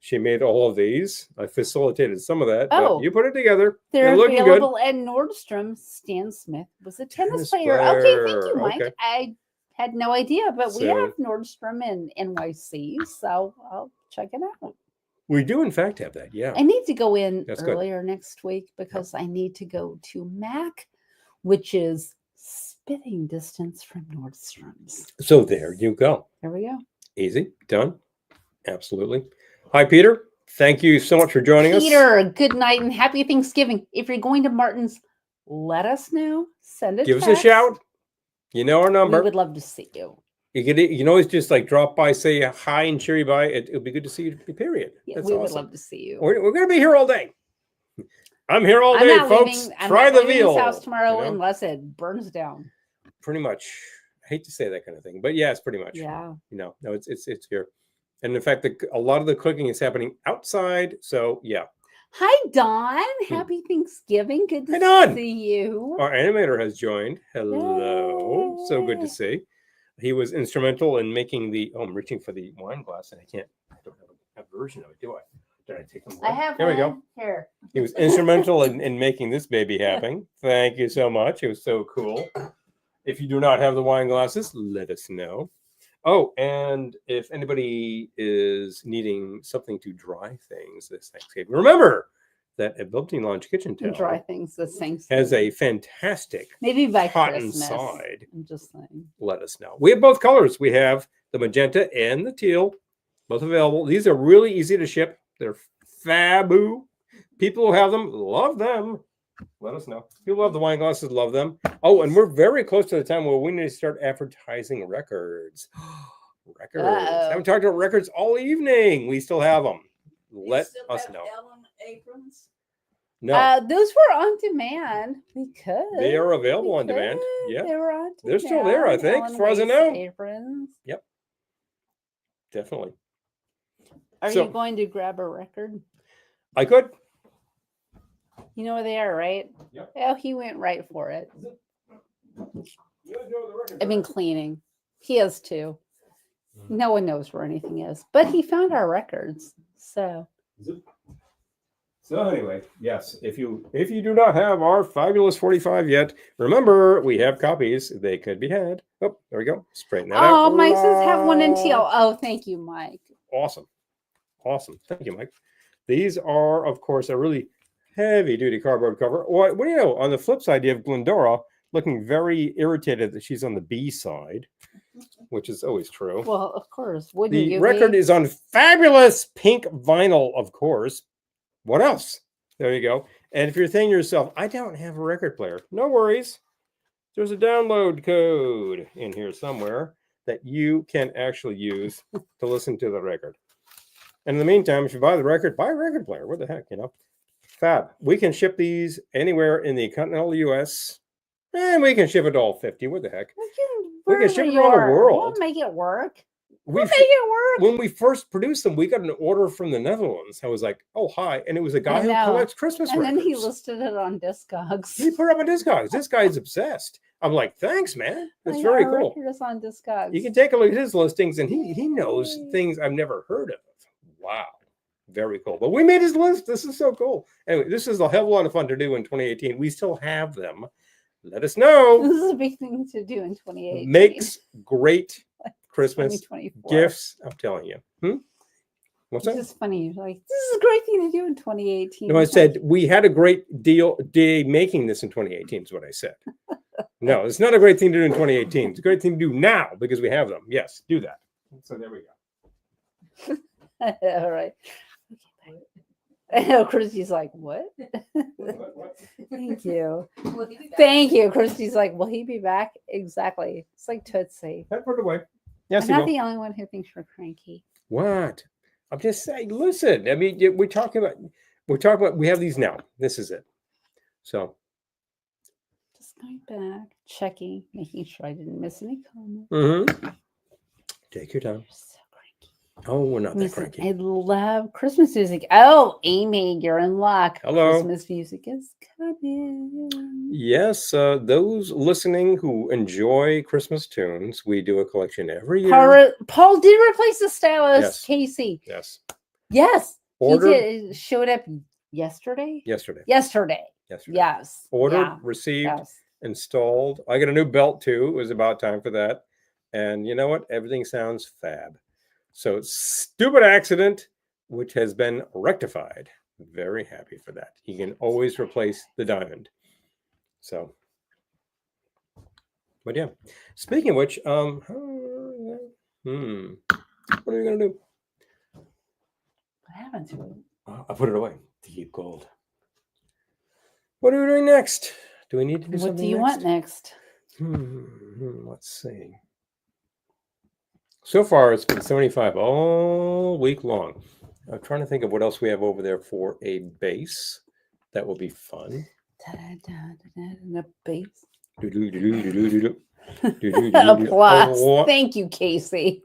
She made all of these. I facilitated some of that. But you put it together. They're available at Nordstrom. Stan Smith was a tennis player. Okay, thank you, Mike. Okay. I had no idea, but we have Nordstrom in NYC, so I'll check it out. We do, in fact, have that. Yeah. I need to go in earlier next week because I need to go to MAC, which is spitting distance from Nordstrom's. So there you go. There we go. Easy. Done. Absolutely. Hi, Peter. Thank you so much for joining us. Peter, good night and happy Thanksgiving. If you're going to Martin's, let us know. Send a Give us a shout. You know our number. We would love to see you. You can always just like drop by, say a hi and cheery bye. It'll be good to see you, period. Yeah, we would love to see you. We're going to be here all day. I'm here all day, folks. Try the veal. I'm not house tomorrow unless it burns down. Pretty much. I hate to say that kind of thing, but yeah, it's pretty much. Yeah. No, it's here. And in fact, a lot of the cooking is happening outside. So, yeah. Hi, Don. Happy Thanksgiving. Good to see you. Our animator has joined. Hello. Yay. So good to see. He was instrumental in making I'm reaching for the wine glass and I don't have a version of it, do I? Did I take them away? I have There one. We go. Here. He was instrumental in making this baby happen. Thank you so much. It was so cool. If you do not have the wine glasses, let us know. Oh, and if anybody is needing something to dry things this Thanksgiving, remember that at Velveteen Lounge Kitchen Towel dry things this Thanksgiving has a fantastic maybe by cotton Christmas. Side. I'm just saying. Let us know. We have both colors. We have the magenta and the teal, both available. These are really easy to ship. They're fabu. People who have them love them. Let us know. People love the wine glasses, love them. Oh, and we're very close to the time where we need to start advertising records. Records. I haven't talked about records all evening. We still have them. Let us know. Ellen aprons? No. Those were on demand. We could. They are available on demand. Yeah. They were on demand. They're still there, I think, as far as I know. Aprons. Yep. Definitely. Are you going to grab a record? I could. You know where they are, right? Yep. Oh, he went right for it. I've been cleaning. He has too. No one knows where anything is, but he found our records. So anyway, yes, if you do not have our fabulous 45 yet, remember we have copies. They could be had. Oh, there we go. Straighten that out. Oh, Mike says have one in teal. Oh, thank you, Mike. Awesome. Thank you, Mike. These are, of course, a really heavy-duty cardboard cover. What do you know? On the flip side, you have Glendora looking very irritated that she's on the B side, which is always true. Well, of course. Wouldn't the you record is on fabulous pink vinyl, of course. What else? There you go. And if you're thinking to yourself, I don't have a record player, no worries. there's a download code in here somewhere that you can actually use to listen to the record. And in the meantime, if you buy the record, buy a record player. What the heck, you know? Fab. We can ship these anywhere in the continental U.S. and we can ship it to all 50. What the heck? We can ship it around the world. We'll make it work. We'll make it work. When we first produced them, we got an order from the Netherlands. I was like, oh, hi. And it was a guy who collects Christmas records. And then he listed it on Discogs. He put it up on Discogs. This guy's obsessed. I'm like, thanks, man. That's very cool. It's on Discogs. You can take a look at his listings, and he knows things I've never heard of. Wow. Very cool. But we made his list. This is so cool. Anyway, this is a hell of a lot of fun to do in 2018. We still have them. Let us know. This is a big thing to do in 2018. Makes great Christmas gifts. I'm telling you. What's that? It's just funny. Like, this is a great thing to do in 2018. No, I said we had a great day making this in 2018 is what I said. No, it's not a great thing to do in 2018. It's a great thing to do now because we have them. Yes, do that. So there we go. All right. I know Christy's like, what? Thank you. Thank you. Christy's like, will he be back? Exactly. It's like Tootsie. Put it away. Yes, I'm not the only one who thinks we're cranky. What? I'm just saying, listen. I mean, we have these now. This is it. So just going back, checking, making sure I didn't miss any comments. Mm-hmm. Take your time. Oh, we're not that cranky. I love Christmas music. Oh, Amy, you're in luck. Hello. Christmas music is coming. Yes, those listening who enjoy Christmas tunes, we do a collection every year. Paul did replace the stylist, yes. Casey. Yes. Yes. He showed up yesterday. Yesterday. Yes. Ordered, received, installed. I got a new belt too. It was about time for that. And you know what? Everything sounds fab. So stupid accident, which has been rectified. Very happy for that. You can always replace the diamond. So, but yeah. Speaking of which, what are you gonna do? What happened to it? I put it away. Deep gold. What are we doing next? Do we need to do something? What do you want next? Let's see. So far, it's been 75 all week long. I'm trying to think of what else we have over there for a base. That will be fun. A base. Applause. Thank you, Casey.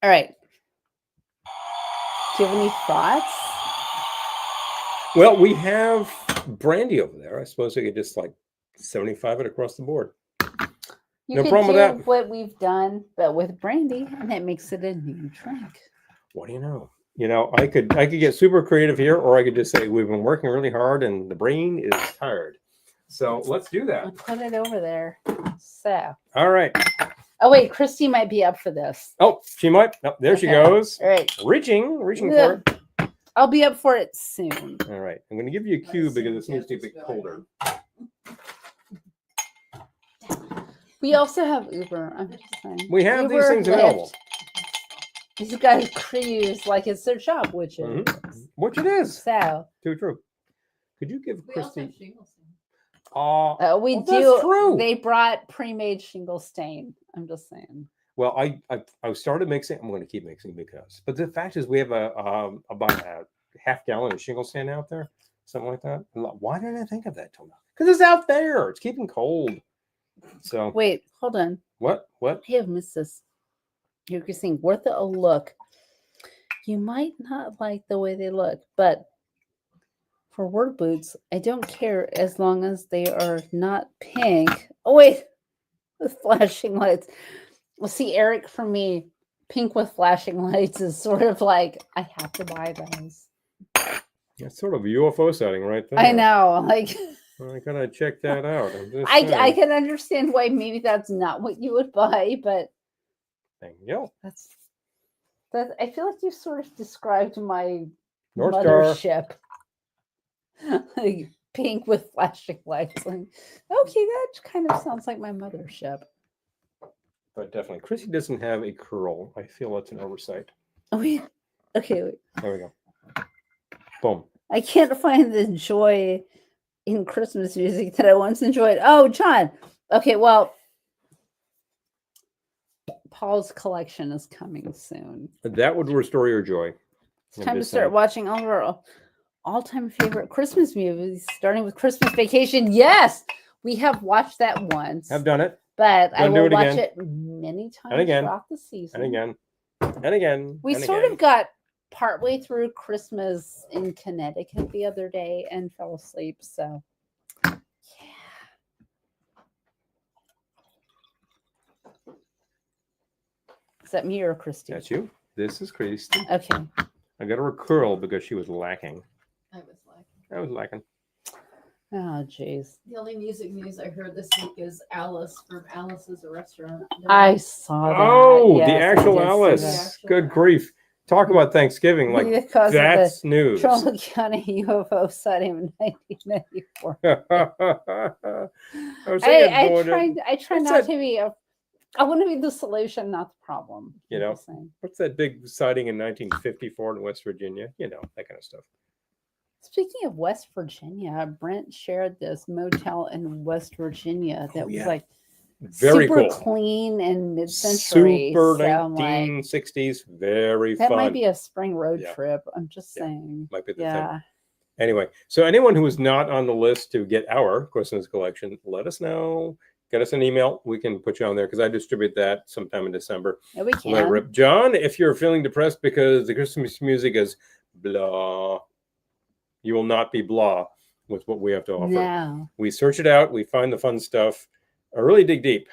All right. Do you have any thoughts? Well, we have Brandy over there. I suppose we could just like 75 it across the board. No problem with that. What we've done, but with Brandy, and that makes it a new drink. What do you know? You know, I could get super creative here, or I could just say we've been working really hard and the brain is tired. So let's do that. I'll put it over there. So. All right. Oh wait, Christy might be up for this. Oh, she might. Oh, there she goes. All right. Reaching for it. I'll be up for it soon. All right. I'm going to give you a cue because this needs to be colder. We also have Uber. I'm just saying. We have these things available. These guys use like it's their shop, which is which it is. So too true. Could you give Christy? We do. That's true. They brought pre-made shingle stain. I'm just saying. Well, I started mixing. I'm going to keep mixing because. But the fact is, we have about a half-gallon of shingle stain out there, something like that. Why didn't I think of that till now? Because it's out there. It's keeping cold. So wait, hold on. What? I have missed this. You're saying worth a look. You might not like the way they look, but for work boots, I don't care as long as they are not pink. Oh wait, with flashing lights. Well, see, Eric, for me, pink with flashing lights is sort of like I have to buy those. That's sort of a UFO sighting right there. I know, like. I gotta check that out. I can understand why maybe that's not what you would buy, but thank you. That's I feel like you sort of described my North mothership. Like pink with flashing lights. Like, okay, that kind of sounds like my mothership. But definitely, Chrissy doesn't have a curl. I feel that's an oversight. Oh yeah. Okay. Wait. There we go. Boom. I can't find the joy in Christmas music that I once enjoyed. Oh, John. Okay, well, Paul's collection is coming soon. That would restore your joy. It's time to start watching all of our all-time favorite Christmas movies, starting with Christmas Vacation. Yes, we have watched that once. I've done it. But I will watch it many times throughout the season. And again. And again. We sort of got partway through Christmas in Connecticut the other day and fell asleep. So, yeah. Is that me or Christy? That's you. This is Christy. Okay. I got her a curl because she was lacking. I was lacking. Oh, jeez. The only music news I heard this week is Alice from Alice's a Restaurant. I saw that. Oh, yes, the actual Alice. Good grief. Talk about Thanksgiving. Like, because that's news. Trumbull County UFO sighting of 1994. I try not to be I want to be the solution, not the problem. You know, what's that big sighting in 1954 in West Virginia? You know, that kind of stuff. Speaking of West Virginia, Brent shared this motel in West Virginia that was like very super cool, clean and mid-century. Super 1960s, very fun. That might be a spring road trip. I'm just saying. Might be the thing. Anyway, so anyone who is not on the list to get our Christmas collection, let us know. Get us an email. We can put you on there because I distribute that sometime in December. Yeah, we can. John, if you're feeling depressed because the Christmas music is blah, you will not be blah with what we have to offer. No. We search it out. We find the fun stuff. I really dig deep.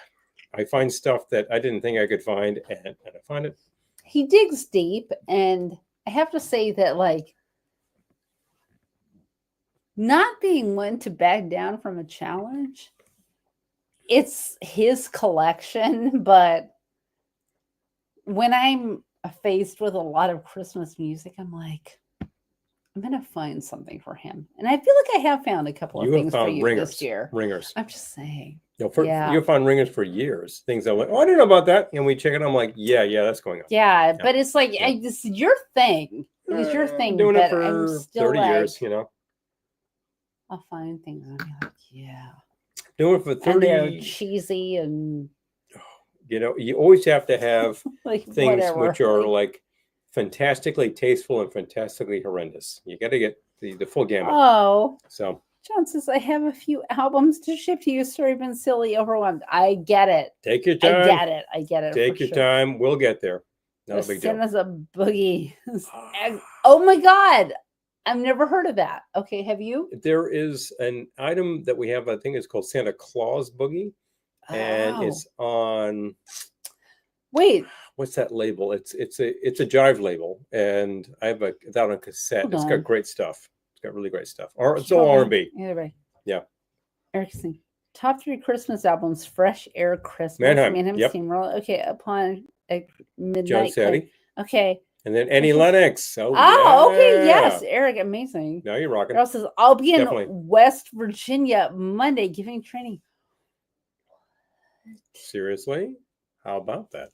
I find stuff that I didn't think I could find, and I find it. He digs deep, and I have to say that, like, not being one to back down from a challenge, it's his collection, but when I'm faced with a lot of Christmas music, I'm like, I'm going to find something for him. And I feel like I have found a couple of things for you this year. Ringers. I'm just saying. You've found ringers for years. Things I'm like, oh, I didn't know about that. And we check it. I'm like, yeah, that's going on. Yeah, but it's like, this is your thing. It was your thing. Doing it for 30 years, you know. I'll find things and I'll be like, yeah. Doing it for 30 years. They're cheesy and. You know, you always have to have like things which are like fantastically tasteful and fantastically horrendous. You got to get the full gamut. Oh. So. John says, I have a few albums to ship to you. Sorry, been silly, overwhelmed. I get it. Take your time. I get it. Take your time. We'll get there. Not a big deal. Send us a boogie. Oh my God. I've never heard of that. Okay, have you? There is an item that we have, I think it's called Santa Claus Boogie. And it's on. Wait. What's that label? It's a Jive label. And I have that on cassette. It's got great stuff. Got really great stuff. Or it's all R&B. Either way. Yeah. Erickson. Top 3 Christmas albums: Fresh Air Christmas. Mannheim. Yep. Steamroller. Okay, Upon Midnight. John Sadie. Okay. And then Annie Lennox. Okay. Yes. Eric, amazing. Now you're rocking. Carol says, I'll be in West Virginia Monday giving training. Seriously? How about that?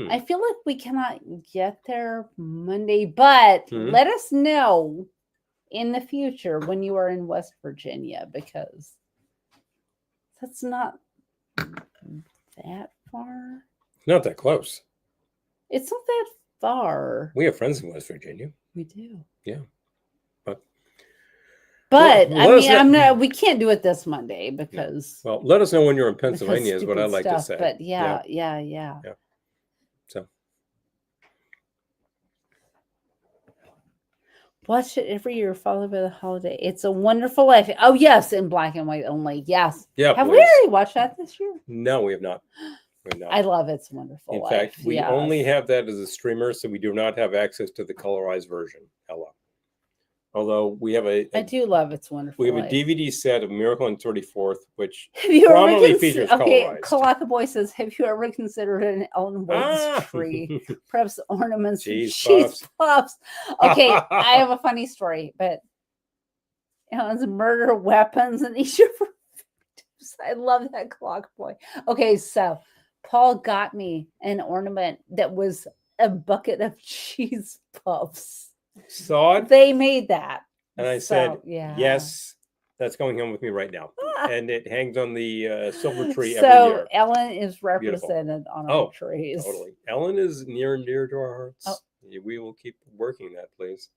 I feel like we cannot get there Monday, but let us know in the future when you are in West Virginia, because that's not that far. Not that close. It's not that far. We have friends in West Virginia. We do. Yeah. But I mean, we can't do it this Monday because. Well, let us know when you're in Pennsylvania is what I'd like to say. But yeah. So. Watch it every year, followed by the holiday. It's a Wonderful Life. Oh, yes, in black and white only. Yes. Yeah. Have we already watched that this year? No, we have not. I love It's a Wonderful Life. In fact, we only have that as a streamer, so we do not have access to the colorized version. Hello. Although we have I do love It's Wonderful Life. We have a DVD set of Miracle on 34th, which prominently features colorized. Kalaka Boy says, have you ever considered an Ellen Woods tree? Perhaps ornaments, cheese puffs. Okay, I have a funny story, but Ellen's murder weapons and each of her victims. I love that Kalaka Boy. Okay, so Paul got me an ornament that was a bucket of cheese puffs. Saw it. They made that. And I said, yes, That's going home with me right now. And it hangs on the silver tree so every year. Ellen is represented on our trees. Totally. Ellen is near and dear to our hearts. Oh. We will keep working that, please.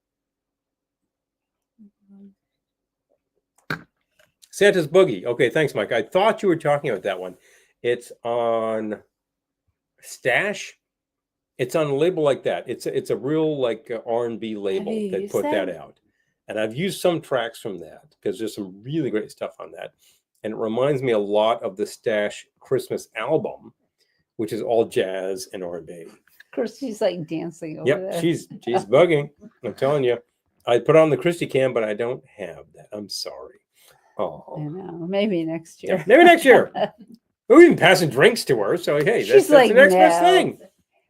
Santa's Boogie. Okay, thanks, Mike. I thought you were talking about that one. It's on Stash. It's on a label like that. It's a real like R&B label that put that out. And I've used some tracks from that because there's some really great stuff on that. And it reminds me a lot of the Stash Christmas album, which is all jazz and R&B. Of course, she's like dancing over there. She's bugging. I'm telling you. I put on the Christy cam, but I don't have that. I'm sorry. Oh, I know. Maybe next year. Yeah, maybe next year. We're even passing drinks to her. So, hey, that's like, the next best thing.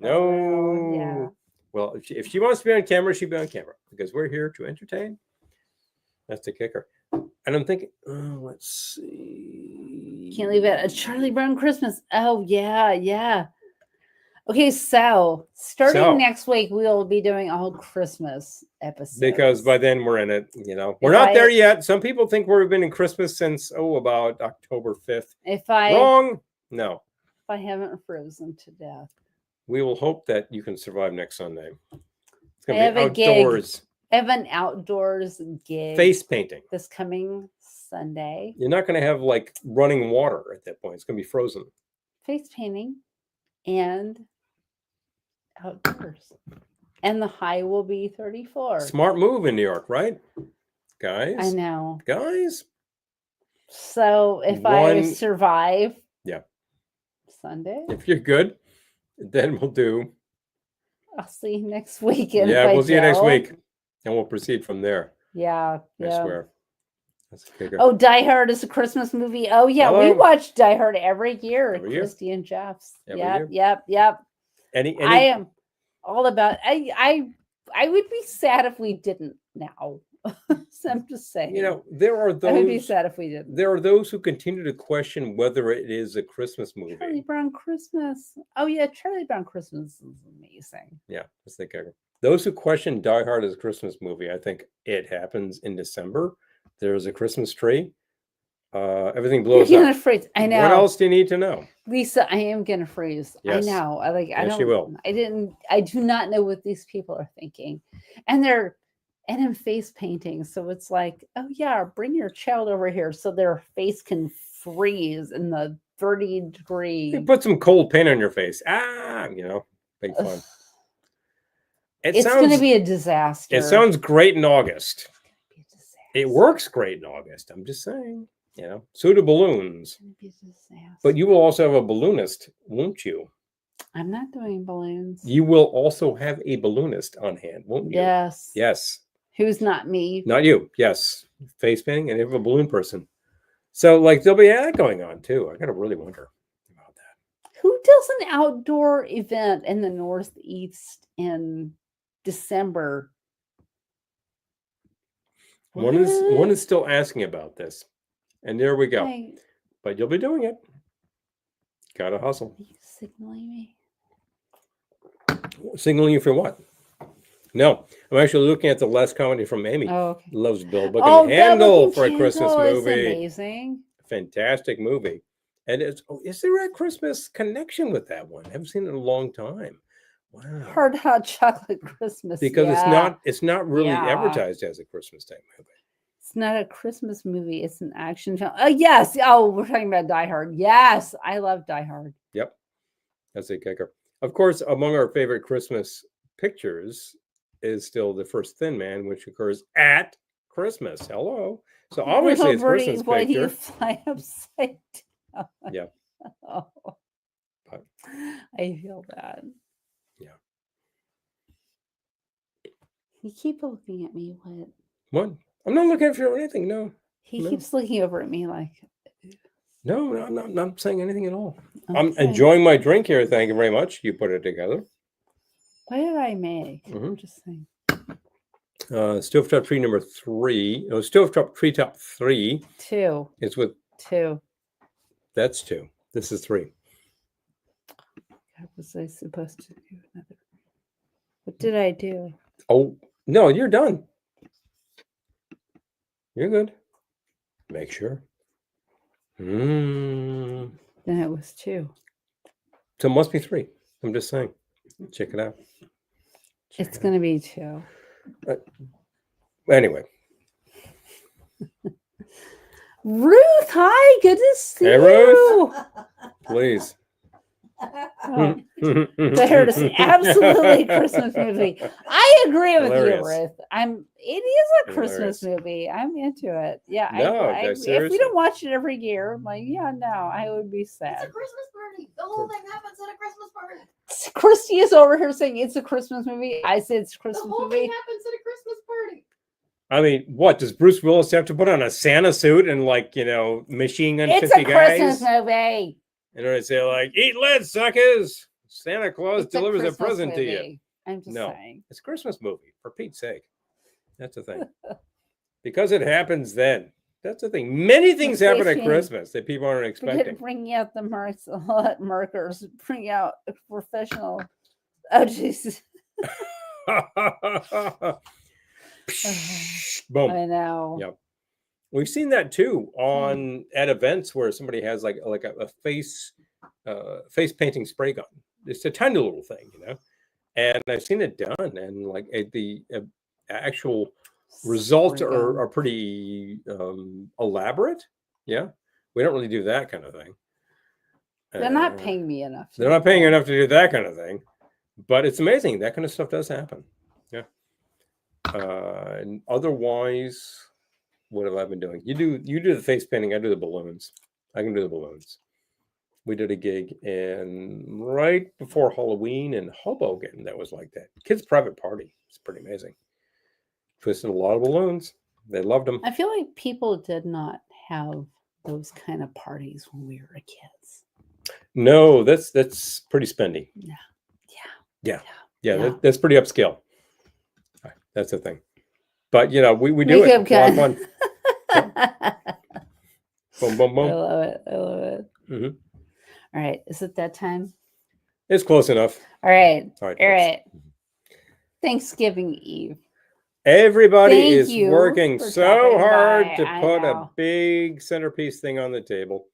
No. Yeah. Well, if she wants to be on camera, she'll be on camera because we're here to entertain. That's the kicker. And I'm thinking, let's see. Can't leave it. A Charlie Brown Christmas. Oh, yeah. Okay, so starting next week, we'll be doing all Christmas episodes. Because by then we're in it, We're not there yet. Some people think we've been in Christmas since, about October 5th. Wrong. No. If I haven't frozen to death. We will hope that you can survive next Sunday. It's going to be outdoors. I have an outdoors gig. Face painting. This coming Sunday. You're not going to have like running water at that point. It's going to be frozen. Face painting and outdoors. And the high will be 34. Smart move in New York, right? Guys. I know. Guys. So if I survive Sunday. If you're good, then we'll do. I'll see you next week. We'll see you next week. And we'll proceed from there. Yeah. I swear. That's a kicker. Oh, Die Hard is a Christmas movie. Oh, yeah. We watch Die Hard every year at Christy and Jeff's. Yep. I am all about I would be sad if we didn't now. So I'm just saying. There are those. I would be sad if we didn't. There are those who continue to question whether it is a Christmas movie. Charlie Brown Christmas. Oh yeah, Charlie Brown Christmas is amazing. Yeah, that's the kicker. Those who question Die Hard as a Christmas movie, I think it happens in December. There's a Christmas tree. Everything blows up. Freeze. I know. What else do you need to know? Lisa, I am gonna freeze. Yes. I know. I don't. You will. I do not know what these people are thinking, and in face painting. So it's like, oh yeah, bring your child over here so their face can freeze in the 30-degree. You put some cold paint on your face. Big fun. It's going to be a disaster. It sounds great in August. It works great in August. I'm just saying, so do balloons. But you will also have a balloonist, won't you? I'm not doing balloons. You will also have a balloonist on hand, won't you? Yes. Yes. Who's not me? Not you. Yes. Face painting, and you have a balloon person. So, there'll be that going on, too. I got to really wonder about that. Who does an outdoor event in the Northeast in December? One is still asking about this. And there we go. But you'll be doing it. Gotta hustle. Are you signaling me? Signaling you for what? No, I'm actually looking at the last comedy from Amy. Oh, okay. Loves Bill Book and Handle for a Christmas movie. Amazing. Fantastic movie. And is there a Christmas connection with that one? I haven't seen it in a long time. Wow. Hard Hot Chocolate Christmas. Because it's not really advertised as a Christmas type movie. It's not a Christmas movie. It's an action film. Oh, yes. Oh, we're talking about Die Hard. Yes. I love Die Hard. Yep. That's a kicker. Of course, among our favorite Christmas pictures is still The First Thin Man, which occurs at Christmas. Hello. So obviously it's Christmas picture. You fly upside down. Yeah. Oh. But, I feel bad. Yeah. You keep looking at me. What? I'm not looking for anything. No. He keeps looking over at me like. No, I'm not saying anything at all. Okay. I'm enjoying my drink here. Thank you very much. You put it together. What did I make? I'm just saying. Stovetop tree number 3. No, Stovetop treetop 3. 2. It's with 2. That's 2. This is 3. What was I supposed to do? What did I do? Oh, no, you're done. You're good. Make sure. Then it was 2. So it must be 3. I'm just saying. Check it out. It's going to be 2. Anyway. Ruth, hi. Good to see Hey, you. Ruth. Please. Oh. There it is. Absolutely Christmas movie. I agree with Hilarious. you, Ruth. It is a Christmas movie. I'm into it. Yeah. No, if we don't watch it every year, I'm like, yeah, no, I would be sad. It's a Christmas party. The whole thing happens at a Christmas party. Christy is over here saying it's a Christmas movie. I said it's a Christmas The whole movie. thing happens at a Christmas party. I mean, what does Bruce Willis have to put on a Santa suit and machine gun 50 guys? It's a Christmas movie. And they say eat lead, suckers. Santa Claus delivers a present movie. to you. I'm just saying. It's a Christmas movie, for Pete's sake. That's the thing. Because it happens then. That's the thing. Many things happen at Christmas that people aren't expecting. Bring out the markers. Bring out a professional. Oh, Jesus. Boom. I know. Yep. We've seen that too at events where somebody has a face painting spray gun. It's a tiny little thing, and I've seen it done, and the actual results are pretty elaborate. Yeah, we don't really do that kind of thing. They're not paying me enough. They're not paying enough to do that kind of thing, but it's amazing that kind of stuff does happen. Yeah. And otherwise, what have I been doing? You do the face painting. I do the balloons. I can do the balloons. We did a gig right before Halloween in Hoboken. That was like that. Kids' private party. It's pretty amazing. Twisted a lot of balloons. They loved them. I feel like people did not have those kind of parties when we were kids. No, that's pretty spendy. Yeah. That's pretty upscale. That's the thing. But we do it. It's a lot of fun. Boom, boom, boom. I love it. Mm-hmm. All right. Is it that time? It's close enough. All right. All right. Thanksgiving Eve. Everybody is working so hard to put a big centerpiece thing on the table.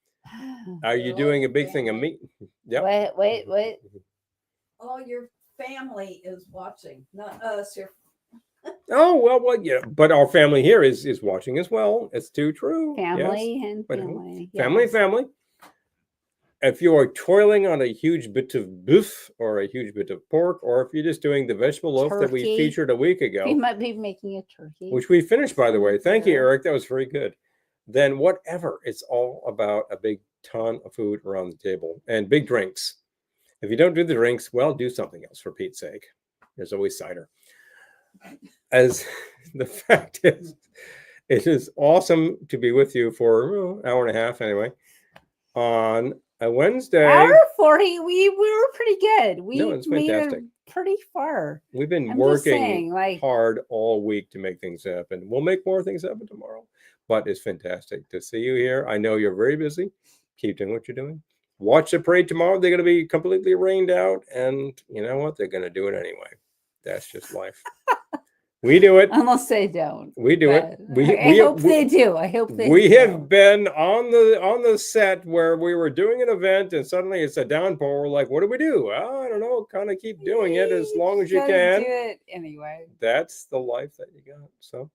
Are you doing a big thing of meat? Yep. Wait. Oh, your family is watching, not us. Oh, well, yeah. But our family here is watching as well. It's too true. Family and family. Family. If you are toiling on a huge bit of beef or a huge bit of pork, or if you're just doing the vegetable loaf that we featured a week ago. You might be making a turkey. Which we finished, by the way. Thank you, Eric. That was very good. Then whatever. It's all about a big ton of food around the table and big drinks. If you don't do the drinks, well, do something else for Pete's sake. There's always cider. As the fact is, it is awesome to be with you for an hour and a half anyway. On a Wednesday. Hour 40, we were pretty good. It's fantastic. Made it pretty far. We've been working hard all week to make things happen. We'll make more things happen tomorrow. But it's fantastic to see you here. I know you're very busy. Keep doing what you're doing. Watch the parade tomorrow. They're going to be completely rained out. And you know what? They're going to do it anyway. That's just life. We do it. Unless they don't. We do it. I hope they do. I hope they do. We have been on the set where we were doing an event and suddenly it's a downpour. We're like, what do we do? Well, I don't know. Kind of keep doing it as long as you can. Do it anyway. That's the life that you got. So,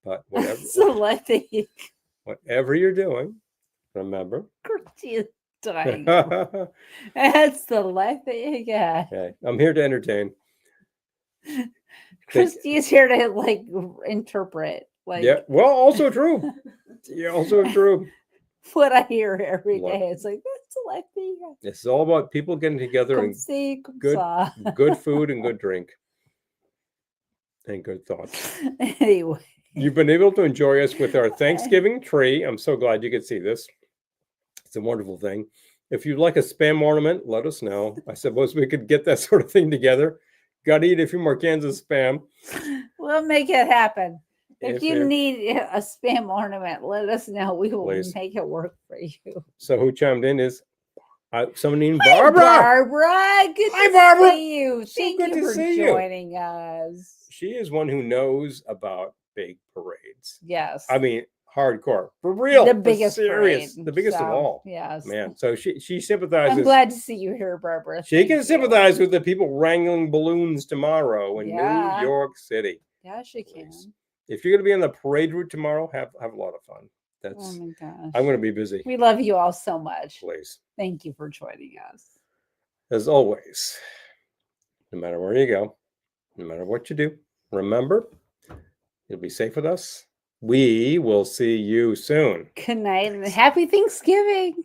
but whatever. That's the life that you got. Whatever you're doing, remember. Dying. That's the life that you got. Okay. I'm here to entertain. Christy is here to interpret. Yeah. Well, also true. Yeah, also true. What I hear every day. It's like that's the life that you got. It's all about people getting together and good food and good drink. And good thoughts. Anyway. You've been able to enjoy us with our Thanksgiving tree. I'm so glad you could see this. It's a wonderful thing. If you'd like a spam ornament, let us know. I suppose we could get that sort of thing together. Got to eat a few more cans of spam. We'll make it happen. If you need a spam ornament, let us know. We will make it work for you. So who chimed in is someone named Barbara. Barbara, good to see you. Thank you for joining us. She is one who knows about big parades. Yes. I mean, hardcore for real. The biggest serious, parade. the biggest of all. Yes, man. So she sympathizes. I'm glad to see you here, Barbara. She can sympathize with the people wrangling balloons tomorrow in New York City. Yeah, she can. If you're going to be on the parade route tomorrow, have a lot of fun. Oh my gosh. I'm going to be busy. We love you all so much. Please. Thank you for joining us. As always, no matter where you go, no matter what you do, remember, you'll be safe with us. We will see you soon. Good night and happy Thanksgiving.